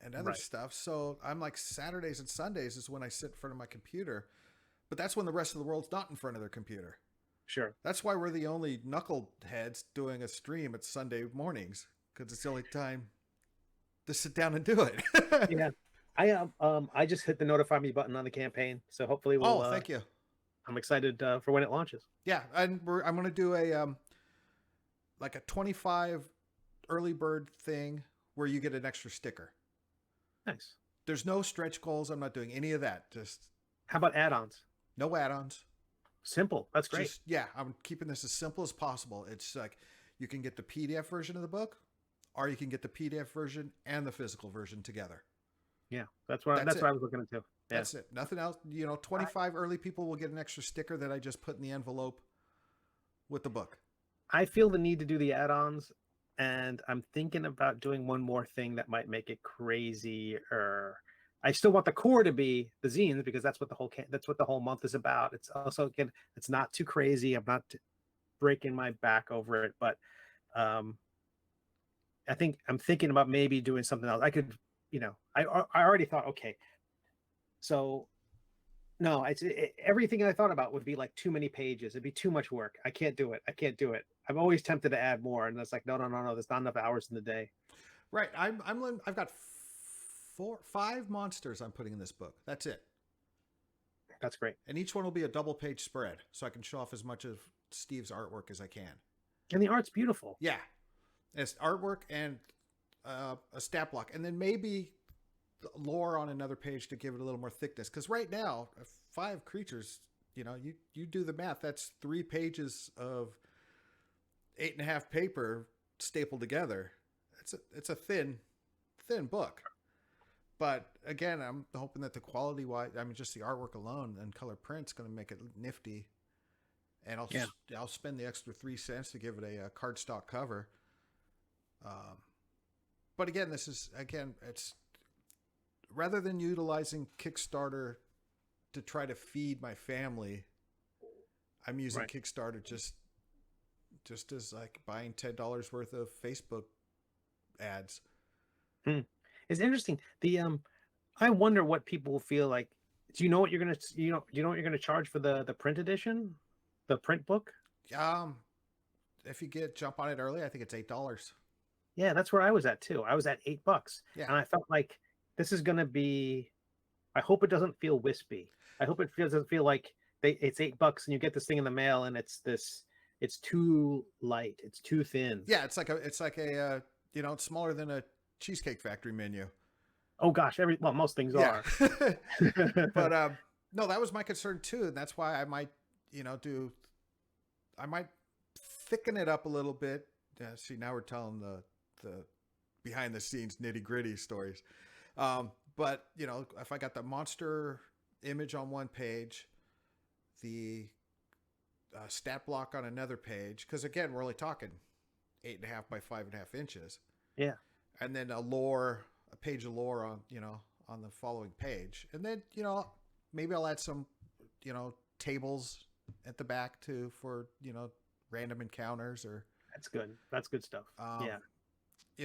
and other Right. stuff. So I'm like, Saturdays and Sundays is when I sit in front of my computer, but that's when the rest of the world's not in front of their computer. Sure. That's why we're the only knuckleheads doing a stream at Sunday mornings, because it's the only time to sit down and do it. Yeah. I just hit the notify me button on the campaign, so hopefully we'll. Oh, thank you. I'm excited for when it launches. Yeah, and I'm going to do a like a 25 early bird thing where you get an extra sticker. Nice. There's no stretch goals. I'm not doing any of that. Just How about add-ons? no add-ons. Simple. That's great. Yeah, I'm keeping this as simple as possible. It's like you can get the PDF version of the book, or you can get the PDF version and the physical version together. Yeah, that's what I was looking into. Yeah. That's it. Nothing else. 25 early people will get an extra sticker that I just put in the envelope with the book. I feel the need to do the add-ons, and I'm thinking about doing one more thing that might make it crazier. I still want the core to be the zines, because that's what the whole month is about. It's also, again, it's not too crazy. I'm not breaking my back over it, but I'm thinking about maybe doing something else. I could, I already thought, okay, so no, everything I thought about would be like too many pages. It'd be too much work. I can't do it. I'm always tempted to add more, and it's like, no. There's not enough hours in the day. Right. I've got 5 monsters I'm putting in this book. That's it. That's great. And each one will be a double page spread, so I can show off as much of Steve's artwork as I can. And the art's beautiful. Yeah. It's artwork and a stat block, and then maybe lore on another page to give it a little more thickness. Because right now, 5 creatures, you do the math. That's 3 pages of 8.5 paper stapled together. It's a thin book. But again, I'm hoping that the quality wise, just the artwork alone and color print's going to make it nifty. And I'll spend the extra 3 cents to give it a cardstock cover. But again, it's rather than utilizing Kickstarter to try to feed my family, I'm using Kickstarter just as like buying $10 worth of Facebook ads. It's interesting. I wonder what people will feel like. Do you know what you're gonna charge for the print edition, the print book? If you jump on it early, I think it's $8. Yeah, that's where I was at too. I was at $8, yeah. And I felt like this is gonna be. I hope it doesn't feel wispy. I hope it doesn't feel like it's $8 and you get this thing in the mail and it's too light, it's too thin. Yeah, it's like a it's smaller than a Cheesecake Factory menu. Oh gosh, most things are. But no, that was my concern too, and that's why I might thicken it up a little bit. See, now we're telling the behind the scenes nitty gritty stories. But if I got the monster image on one page, the stat block on another page, because again, we're only talking 8.5 by 5.5 inches. Yeah. And then a page of lore on, on the following page. And then, maybe I'll add some, tables at the back too for, random encounters or. That's good. That's good stuff. Yeah.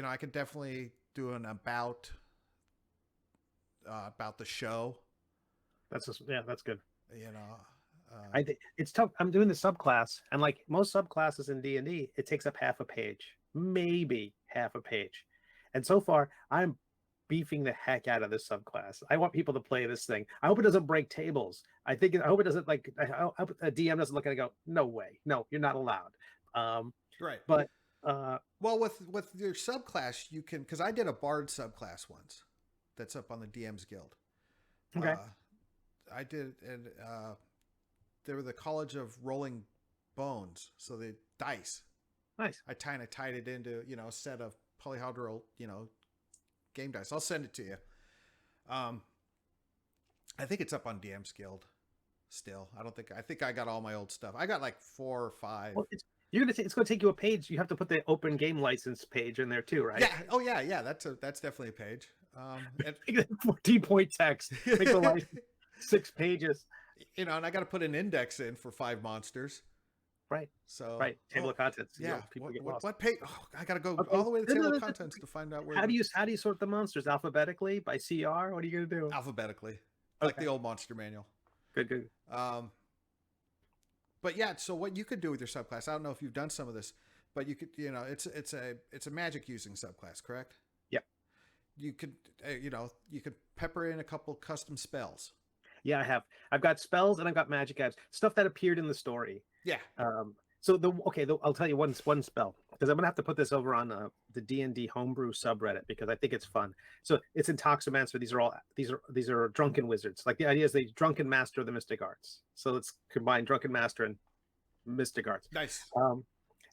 I could definitely do an about the show. That's good. I think it's tough. I'm doing the subclass, and like most subclasses in D&D, it takes up half a page, maybe half a page. And so far, I'm beefing the heck out of this subclass. I want people to play this thing. I hope it doesn't break tables. I hope it doesn't I hope a DM doesn't look at it and go, no way, no, you're not allowed. Right. But well, with your subclass, you can, because I did a bard subclass once that's up on the DM's Guild. Okay. I did, and they were the College of Rolling Bones, so the dice. Nice. I kind of tied it into a set of polyhedral game dice. I'll send it to you. I think it's up on DM's Guild still. I think I got all my old stuff. I got like 4 or 5. Well, it's going to take you a page. You have to put the open game license page in there too, right? Yeah. Oh yeah. That's definitely a page. 14-point text. Make the license 6 pages. And I got to put an index in for 5 monsters. Right. So table of contents. Yeah. People what page? Oh, I got to go all the way to the table of contents to find out where. How do you sort the monsters alphabetically by CR? What are you going to do? Alphabetically, like the old monster manual. Good. But yeah, so what you could do with your subclass, I don't know if you've done some of this, but you could, it's a magic using subclass, correct? Yeah. You could, you could pepper in a couple custom spells. Yeah, I have. I've got spells and I've got magic items, stuff that appeared in the story. Yeah. So I'll tell you one spell, because I'm gonna have to put this over on the D&D homebrew subreddit because I think it's fun. So it's Intoximancer. These are drunken wizards. Like the idea is they drunken master the mystic arts. So let's combine drunken master and mystic arts. Nice.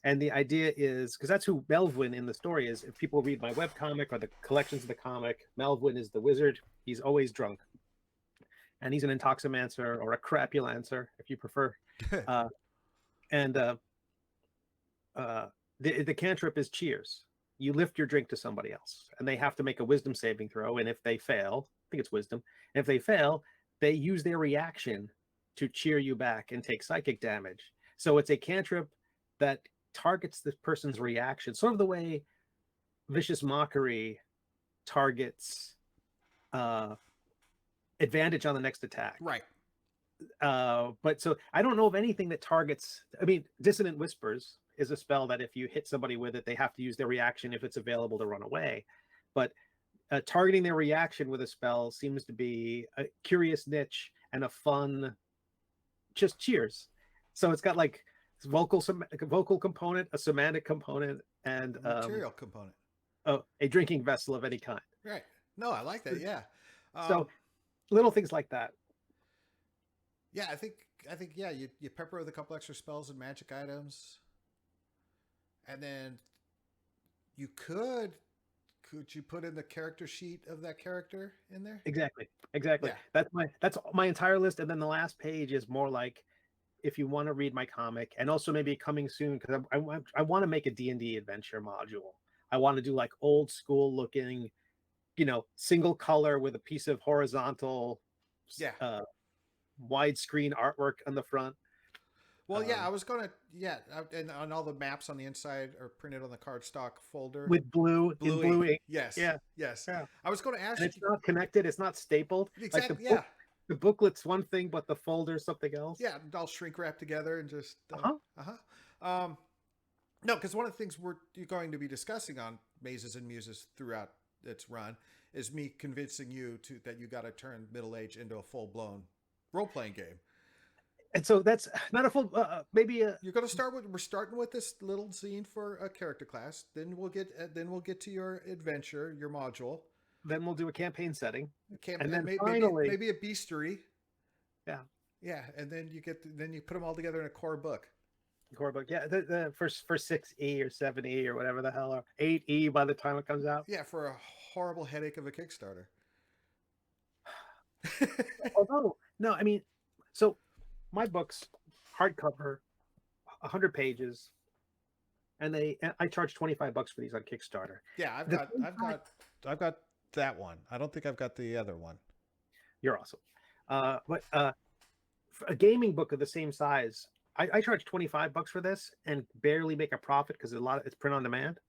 And the idea is, because that's who Melvin in the story is. If people read my webcomic or the collections of the comic, Melvin is the wizard. He's always drunk, and he's an Intoximancer or a Crapulancer, if you prefer. The cantrip is cheers. You lift your drink to somebody else, and they have to make a wisdom saving throw. And if they fail, I think it's wisdom. And if they fail, they use their reaction to cheer you back and take psychic damage. So it's a cantrip that targets the person's reaction, sort of the way Vicious Mockery targets advantage on the next attack. Right. But so I don't know of anything that targets. I mean, Dissonant Whispers is a spell that if you hit somebody with it, they have to use their reaction if it's available to run away. But targeting their reaction with a spell seems to be a curious niche and a fun, just cheers. So it's got like vocal component, a semantic component, and a material component. Oh, a drinking vessel of any kind. Right. No, I like that. Yeah. So little things like that. Yeah, I think yeah, you pepper with a couple extra spells and magic items, and then you could you put in the character sheet of that character in there? Exactly. Yeah. That's my entire list, and then the last page is more like if you want to read my comic, and also maybe coming soon because I want to make a D&D adventure module. I want to do like old school looking, single color with a piece of horizontal. Yeah. Widescreen artwork on the front. Well, I was gonna, and on all the maps on the inside are printed on the cardstock folder with blue ink. Yes, yes. Yeah. I was going to ask. And it's not connected. It's not stapled. Exactly. Like the booklet's one thing, but the folder's something else. Yeah, all shrink wrapped together and just. No, because one of the things you're going to be discussing on Mazes and Muses throughout its run is me convincing you that you got to turn middle age into a full blown role-playing game. And so that's not a full maybe you're going to start with, we're starting with this little zine for a character class, then we'll get to your adventure, your module, then we'll do a campaign setting, and then finally maybe a bestiary. Yeah, and then you put them all together in a core book. The first for 6E or 7E or whatever the hell, or 8E by the time it comes out. Yeah, for a horrible headache of a Kickstarter. Although, no, I mean, so my books, hardcover, 100 pages, and I charge $25 for these on Kickstarter. Yeah, I've got that one. I don't think I've got the other one. You're awesome. But for a gaming book of the same size, I charge $25 for this and barely make a profit because it's print on demand.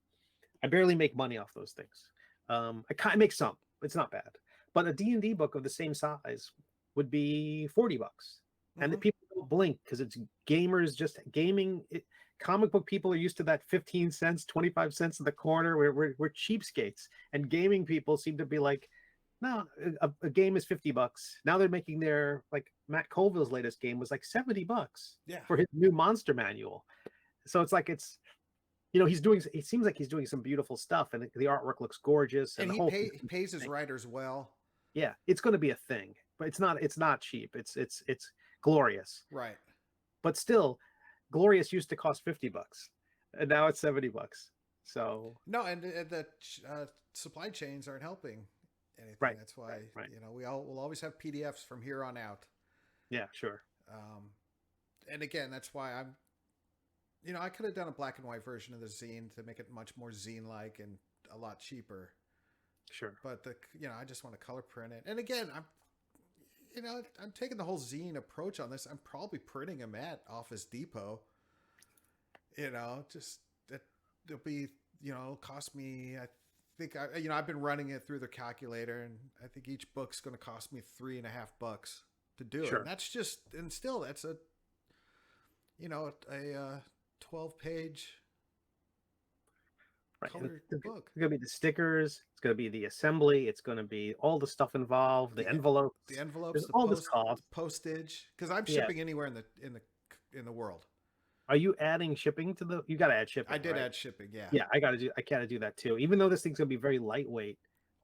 I barely make money off those things. I kind of make some. It's not bad. But a D&D book of the same size would be $40. And the people don't blink because it's gamers just gaming. Comic book people are used to that 15 cents, 25 cents in the corner. We're cheapskates. And gaming people seem to be like, no, a game is $50. Now they're making like Matt Colville's latest game was like $70 for his new monster manual. So it's like it seems like he's doing some beautiful stuff, and the artwork looks gorgeous, and he pays his writers well. Yeah, it's going to be a thing, but it's not cheap. It's glorious, right? But still, glorious used to cost $50, and now it's $70. So no, and the supply chains aren't helping anything. Right. That's why we'll always have PDFs from here on out. Yeah, sure. And again, that's why I could have done a black and white version of the zine to make it much more zine-like and a lot cheaper. Sure. But I just want to color print it. And again, I'm taking the whole zine approach on this. I'm probably printing them at Office Depot. Just that it'll be, cost me, I think I've been running it through the calculator, and I think each book's going to cost me $3.50 to do it. And that's just, and still that's a 12-page colored book. It's going to be the stickers. It's going to be the assembly. It's going to be all the stuff involved. The envelopes. The envelopes. All this cost. Postage. Because I'm shipping anywhere in the world. Are you adding shipping to the? You got to add shipping. I did right? add shipping. Yeah. Yeah, I gotta do that too. Even though this thing's going to be very lightweight,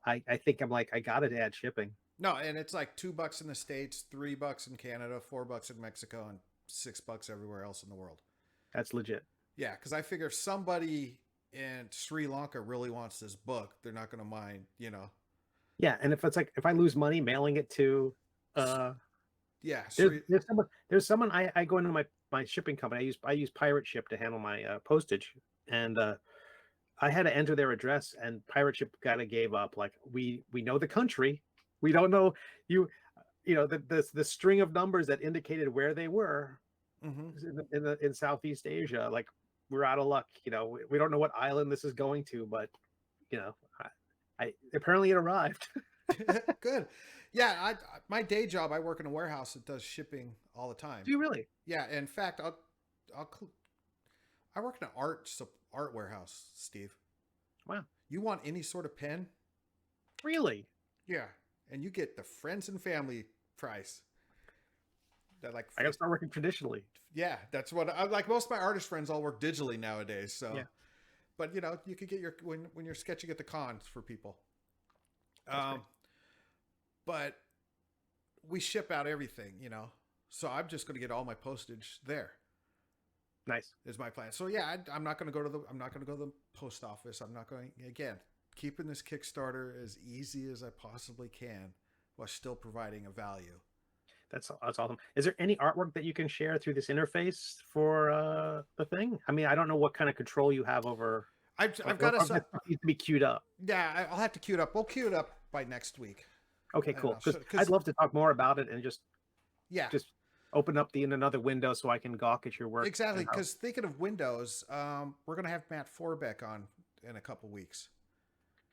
I think I'm like I got to add shipping. No, and it's like $2 in the States, $3 in Canada, $4 in Mexico, and $6 everywhere else in the world. That's legit. Yeah, because I figure if somebody in Sri Lanka really wants this book, they're not going to mind, Yeah, and if I lose money mailing it to, yeah, there's someone I go into my shipping company. I use Pirate Ship to handle my postage, and I had to enter their address, and Pirate Ship kind of gave up. Like we know the country, we don't know the string of numbers that indicated where they were in Southeast Asia. Like we're out of luck. We don't know what island this is going to, but I apparently it arrived. Good. Yeah, my day job, I work in a warehouse that does shipping all the time. Do you really? Yeah, in fact, I work in an art warehouse, Steve. Wow. You want any sort of pen? Really? Yeah, and you get the friends and family price. That I gotta start working traditionally. Yeah, that's what I like. Most of my artist friends all work digitally nowadays. So, yeah. But you could get when you're sketching at the cons for people. But we ship out everything, so I'm just going to get all my postage there. Nice is my plan. So yeah, I'm not going to go to the post office. I'm not going, again, keeping this Kickstarter as easy as I possibly can while still providing a value. That's awesome. Is there any artwork that you can share through this interface for the thing? I mean, I don't know what kind of control you have over. I've got to be queued up. Yeah, I'll have to queue it up. We'll queue it up by next week. Okay, cool. Because I'd love to talk more about it and just open up in another window so I can gawk at your work. Exactly. Because thinking of windows, we're going to have Matt Forbeck on in a couple weeks.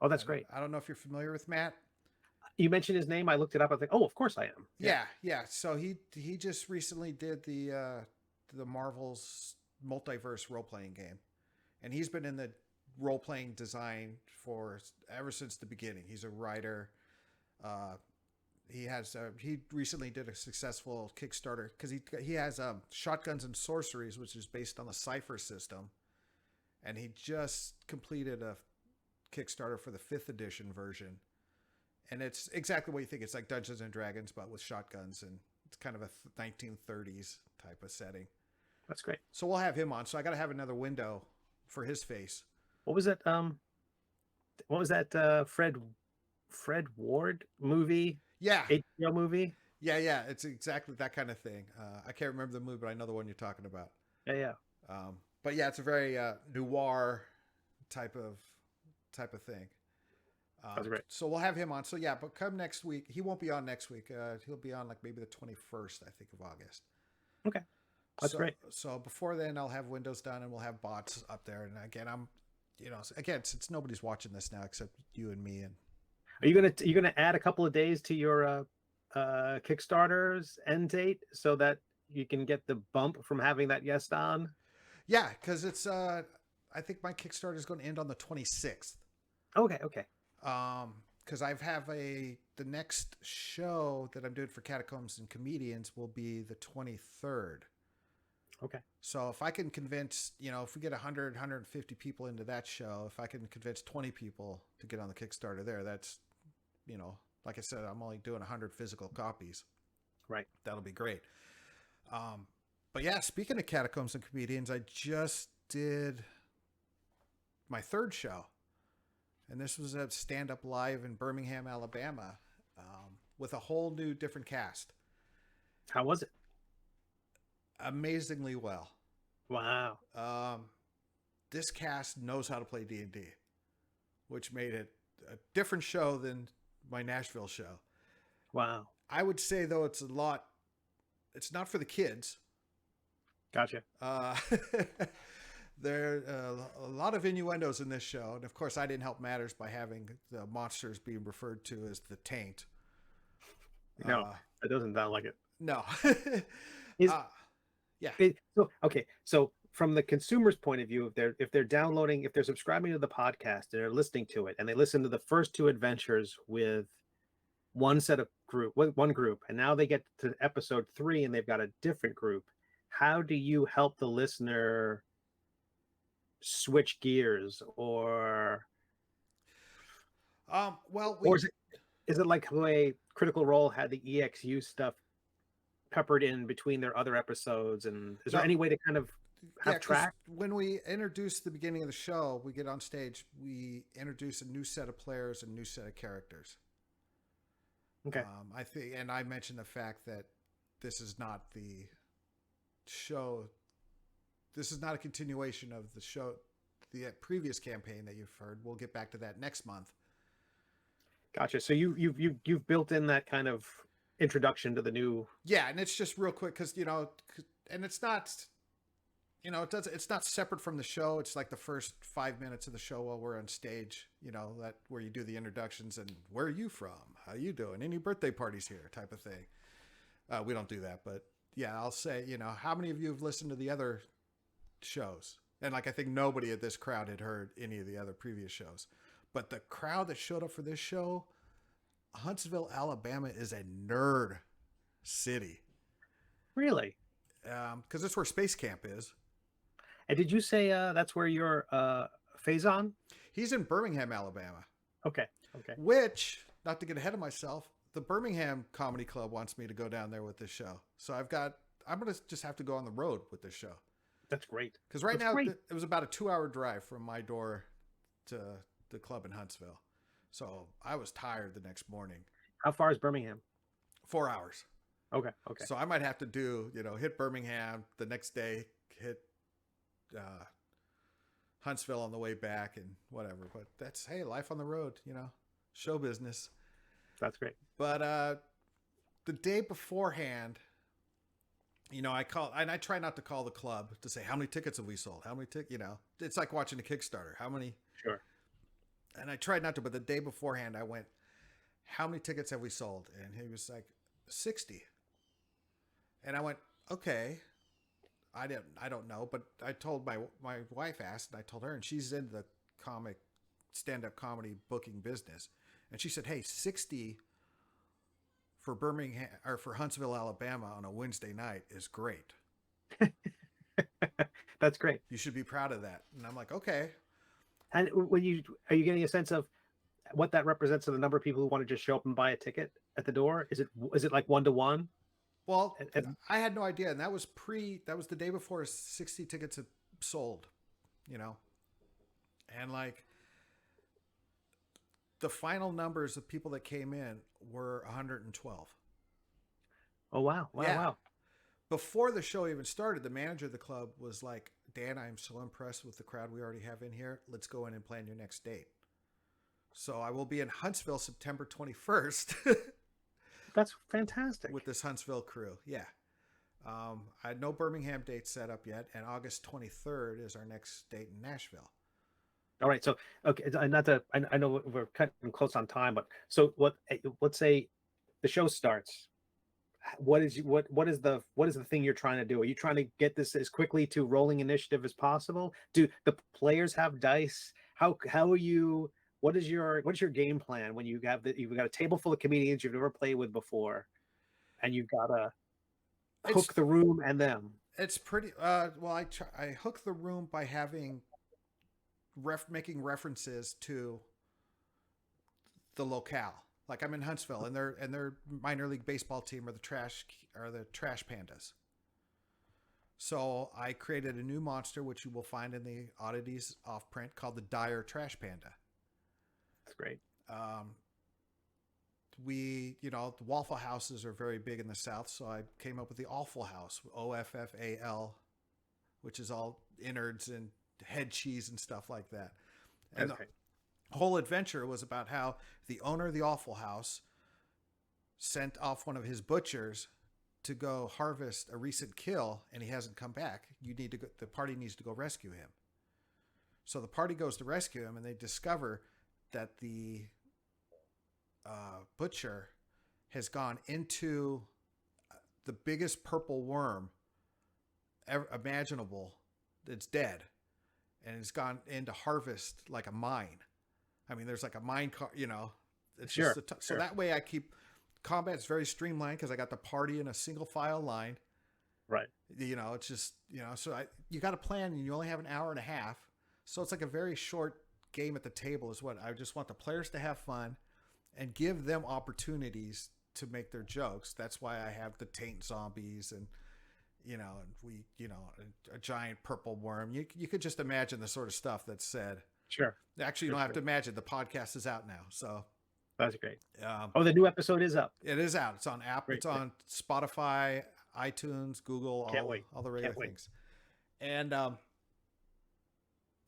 Oh, that's great. I don't know if you're familiar with Matt. You mentioned his name. I looked it up. I was like, oh, of course I am. Yeah. So he just recently did the Marvel's multiverse role-playing game. And he's been in the role-playing design ever since the beginning. He's a writer. He recently did a successful Kickstarter because he has Shotguns and Sorceries, which is based on the Cypher system, and he just completed a Kickstarter for the 5th edition version, and it's exactly what you think. It's like Dungeons and Dragons but with shotguns, and it's kind of a 1930s type of setting. That's great. So we'll have him on. So I got to have another window for his face. What was that? Fred Ward movie? Yeah. HBO movie? Yeah. It's exactly that kind of thing. I can't remember the movie, but I know the one you're talking about. Yeah. But yeah, it's a very noir type of thing. That's great. So we'll have him on. So yeah, but come next week, he won't be on next week. He'll be on like maybe the 21st, I think, of August. Okay, that's So great. so before then, I'll have Windows done and we'll have bots up there. And again, again, since nobody's watching this now except you and me, and Are you gonna add a couple of days to your Kickstarter's end date so that you can get the bump from having that guest on? yeah, because it's I think my Kickstarter is going to end on the 26th. Okay, okay. Because the next show that I'm doing for Catacombs and Comedians will be the 23rd. Okay. So if I can convince, if we get 100, 150 people into that show, if I can convince 20 people to get on the Kickstarter there, that's, like I said, I'm only doing 100 physical copies. Right. That'll be great. But yeah, speaking of Catacombs and Comedians, I just did my third show. And this was a stand-up live in Birmingham, Alabama, with a whole new different cast. How was it? Amazingly well. Wow. This cast knows how to play D&D, which made it a different show than my Nashville show. Wow. I would say, though, it's not for the kids. Gotcha. There are a lot of innuendos in this show. And, of course, I didn't help matters by having the monsters being referred to as the taint. No, it doesn't sound like it. No. Yeah. So from the consumer's point of view, if they're subscribing to the podcast and they're listening to it and they listen to the first two adventures with one group, and now they get to episode 3 and they've got a different group, how do you help the listener switch gears or is it like the way Critical Role had the EXU stuff peppered in between their other episodes, and is there any way to kind of have track? When we introduce the beginning of the show, we get on stage, we introduce a new set of players and new set of characters. Okay. I think, and I mentioned the fact that this is not the show. This is not a continuation of the show, the previous campaign that you've heard. We'll get back to that next month. Gotcha. So you've built in that kind of introduction to the new. Yeah, and it's just real quick because and it's not, it's not separate from the show. It's like the first 5 minutes of the show while we're on stage. That where you do the introductions and where are you from, how you doing, any birthday parties here, type of thing. We don't do that, but yeah, I'll say, how many of you have listened to the other shows? And like, I think nobody at this crowd had heard any of the other previous shows, but the crowd that showed up for this show, Huntsville, Alabama is a nerd city. Really? Because that's where Space Camp is. And did you say that's where your Faison? He's in Birmingham, Alabama. Okay. Which, not to get ahead of myself, the Birmingham Comedy Club wants me to go down there with this show. So I'm going to just have to go on the road with this show. That's great. Because right now it was about a 2-hour drive from my door to the club in Huntsville. So I was tired the next morning. How far is Birmingham? 4 hours. Okay. So I might have to do, hit Birmingham the next day, hit Huntsville on the way back and whatever. But that's, hey, life on the road, show business. That's great. But the day beforehand, I call, and I try not to call the club to say, how many tickets have we sold? How many it's like watching a Kickstarter. How many? Sure. And I tried not to, but the day beforehand I went, how many tickets have we sold? And he was like, 60. And I went, okay. I don't know, but I told my wife asked, and I told her, and she's in the stand-up comedy booking business. And she said, hey, 60 for Birmingham or for Huntsville, Alabama on a Wednesday night is great. That's great. You should be proud of that. And I'm like, okay. And are you getting a sense of what that represents of the number of people who want to just show up and buy a ticket at the door? Is it like 1-to-1? Well, I had no idea. And that was the day before 60 tickets had sold, and like the final numbers of people that came in were 112. Oh, wow. Wow. Before the show even started, the manager of the club was like, Dan, I'm so impressed with the crowd we already have in here. Let's go in and plan your next date. So I will be in Huntsville September 21st That's fantastic. with this Huntsville crew. Yeah. I had no Birmingham dates set up yet, and August 23rd is our next date in Nashville. All right. So, okay, not to, I know we're cutting close on time, but so let's say the show starts. What is the thing you're trying to do? Are you trying to get this as quickly to rolling initiative as possible? Do the players have dice? How are you? What's your game plan when you've got a table full of comedians you've never played with before, and you've got to hook the room and them? It's pretty well. I hook the room by having making references to the locale. Like I'm in Huntsville, and their minor league baseball team are the Trash Pandas. So I created a new monster, which you will find in the Oddities off print, called the Dire Trash Panda. That's great. The Waffle Houses are very big in the South, so I came up with the Awful House, OFFAL, which is all innards and head cheese and stuff like that. And the whole adventure was about how the owner of the Awful House sent off one of his butchers to go harvest a recent kill, and he hasn't come back. The party needs to go rescue him. So the party goes to rescue him, and they discover that the butcher has gone into the biggest purple worm imaginable that's dead, and it's gone in to harvest like a mine. I mean, there's like a mine car, it's sure, just so that way I keep combat's very streamlined because I got the party in a single file line. Right. It's just, so you got a plan, and you only have an hour and a half. So it's like a very short game at the table is what I just want the players to have fun and give them opportunities to make their jokes. That's why I have the taint zombies and, a giant purple worm. You could just imagine the sort of stuff that's said. Sure. Actually, you don't have to imagine. The podcast is out now. So that's great. The new episode is up. It is out. It's on app. Great. It's on Spotify, iTunes, Google, all the regular things. And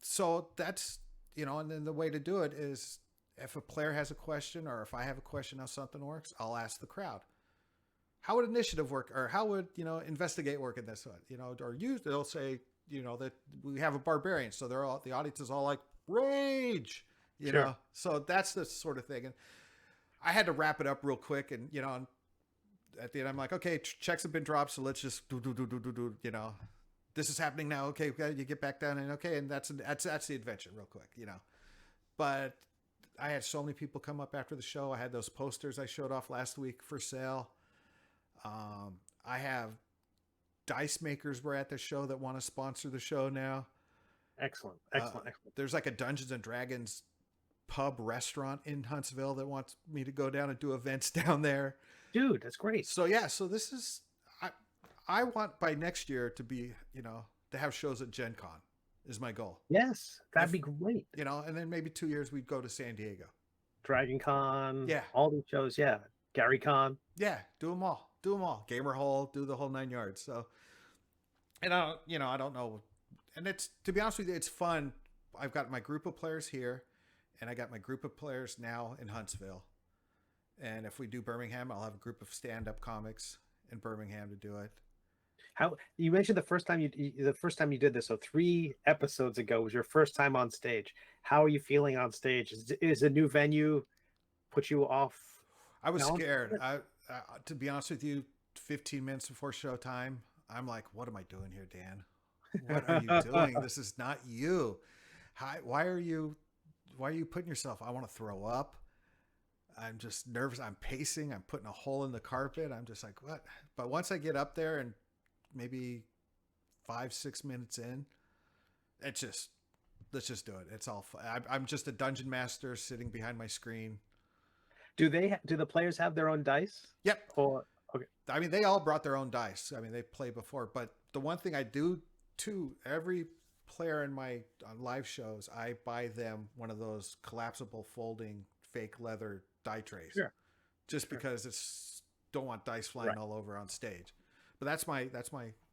so that's, and then the way to do it is if a player has a question or if I have a question how something works, I'll ask the crowd. How would initiative work, or how would, investigate work in this one? They'll say, that we have a barbarian. So the audience is all like, rage, sure. So that's the sort of thing. And I had to wrap it up real quick. And, at the end, I'm like, okay, checks have been dropped. So let's just do, this is happening now. Okay. You get back down and okay. And that's the adventure real quick, but I had so many people come up after the show. I had those posters I showed off last week for sale. I have dice makers were at the show that want to sponsor the show now. Excellent. There's like a Dungeons and Dragons pub restaurant in Huntsville that wants me to go down and do events down there. Dude, that's great. So yeah, so this is, I want by next year to be, to have shows at Gen Con is my goal. Yes, that'd be great. And then maybe 2 years we'd go to San Diego. Dragon Con. Yeah. All these shows. Yeah. Gary Con. Yeah. Do them all. Gamer Hole, do the whole 9 yards. So, and I don't know. And it's, to be honest with you, it's fun. I've got my group of players here, and I got my group of players now in Huntsville. And if we do Birmingham, I'll have a group of stand-up comics in Birmingham to do it. How you mentioned the first time you did this, so 3 episodes ago was your first time on stage. How are you feeling on stage? Is a new venue put you off? I was scared. To be honest with you, 15 minutes before showtime, I'm like, what am I doing here, Dan? What are you doing? This is not you. Why are you putting yourself? I want to throw up. I'm just nervous. I'm pacing. I'm putting a hole in the carpet. I'm just like, what? But once I get up there and maybe 5-6 minutes in, let's just do it. It's all fun. I'm just a dungeon master sitting behind my screen. Do the players have their own dice? Yep. Okay. I mean, they all brought their own dice. I mean, they played before, but the one thing I do too, every player in my live shows, I buy them one of those collapsible folding fake leather die trays. Sure. Just because don't want dice flying all over on stage. But that's my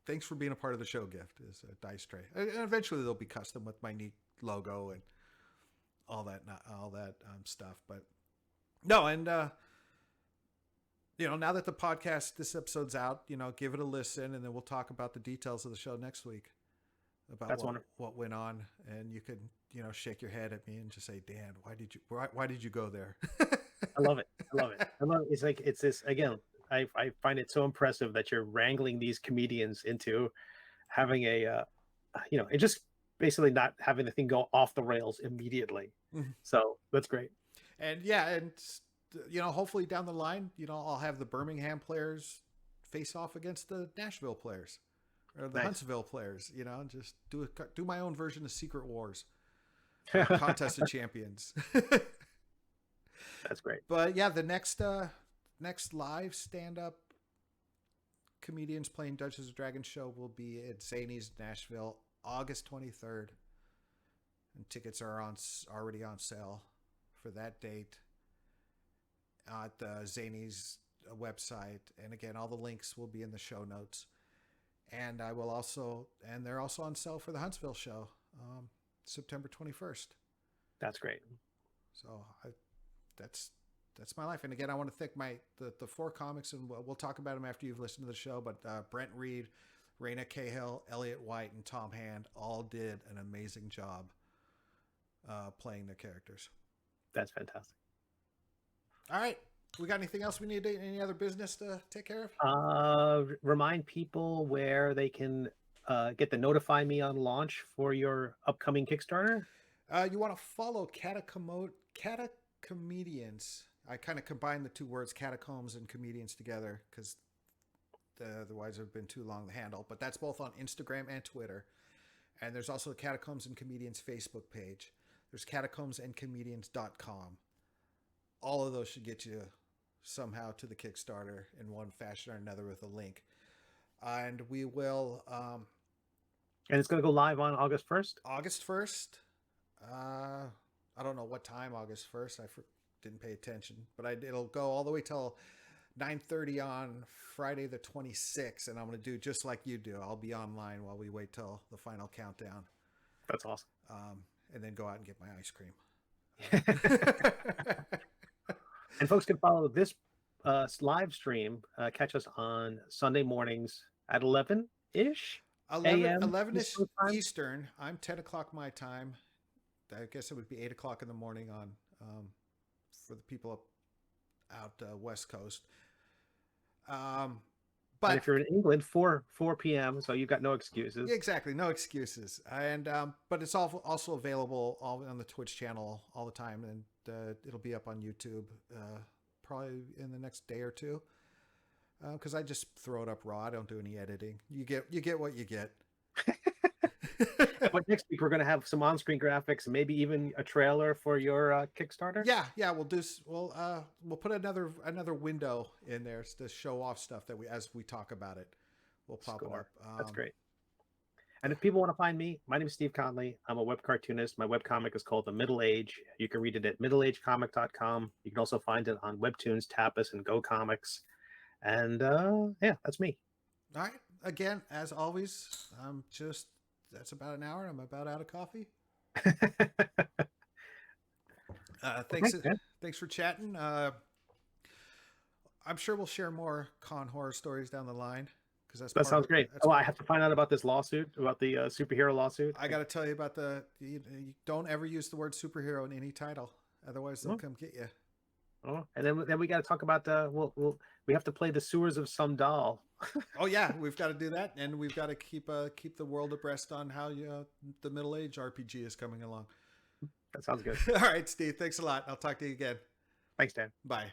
thanks for being a part of the show gift is a dice tray. And eventually they'll be custom with my neat logo and all that stuff. But no, and now that the podcast, this episode's out, give it a listen, and then we'll talk about the details of the show next week about what went on, and you can shake your head at me and just say, Dan, why did you go there? I love it. It's like, it's this again. I find it so impressive that you're wrangling these comedians into having a, and just basically not having the thing go off the rails immediately. Mm-hmm. So that's great. And hopefully down the line, I'll have the Birmingham players face off against the Nashville players or the Huntsville players, just do my own version of Secret Wars, Contest of Champions. That's great. But yeah, the next live stand-up comedians playing Dungeons & Dragons show will be at Zany's Nashville, August 23rd. And tickets are already on sale for that date at the Zany's website. And again, all the links will be in the show notes. And they're also on sale for the Huntsville show, September 21st. That's great. So that's my life. And again, I want to thank the four comics, and we'll talk about them after you've listened to the show. But Brent Reed, Raina Cahill, Elliot White, and Tom Hand all did an amazing job playing their characters. That's fantastic. All right. We got anything else we need? Any other business to take care of? Remind people where they can get the notify me on launch for your upcoming Kickstarter. You want to follow Catacomedians. I kind of combined the two words catacombs and comedians together because otherwise it would have been too long to handle. But that's both on Instagram and Twitter. And there's also the Catacombs and Comedians Facebook page. There's catacombsandcomedians.com. All of those should get you somehow to the Kickstarter in one fashion or another with a link. And we will... and it's going to go live on August 1st? August 1st. I don't know what time August 1st. I didn't pay attention. But it'll go all the way till 9:30 on Friday the 26th. And I'm going to do just like you do. I'll be online while we wait till the final countdown. That's awesome. And then go out and get my ice cream. And folks can follow this live stream. Catch us on Sunday mornings at 11-ish. 11-ish Eastern. I'm 10 o'clock my time. I guess it would be 8 o'clock in the morning on for the people out West Coast. But and if you're in England, 4 p.m. So you've got no excuses. Exactly, no excuses. And but it's also available on the Twitch channel all the time, and it'll be up on YouTube probably in the next day or two. Because I just throw it up raw. I don't do any editing. You get what you get. But next week we're going to have some on-screen graphics, and maybe even a trailer for your Kickstarter. Yeah, we'll put another window in there to show off stuff that as we talk about it, we'll pop it up. That's great. And if people want to find me, my name is Steve Conley. I'm a web cartoonist. My webcomic is called The Middle Age. You can read it at middleagecomic.com. You can also find it on Webtoons, Tapas, and Go Comics. And that's me. All right. Again, as always, that's about an hour. I'm about out of coffee. Thanks for chatting. I'm sure we'll share more con horror stories down the line. That sounds great. I have to find out about this lawsuit, about the superhero lawsuit. I got to tell you about you don't ever use the word superhero in any title. Otherwise, they'll come get you. Oh, and then we got to talk about we have to play the sewers of some doll. Oh yeah, we've got to do that, and we've got to keep the world abreast on how the middle age RPG is coming along. That sounds good. All right, Steve. Thanks a lot. I'll talk to you again. Thanks, Dan. Bye.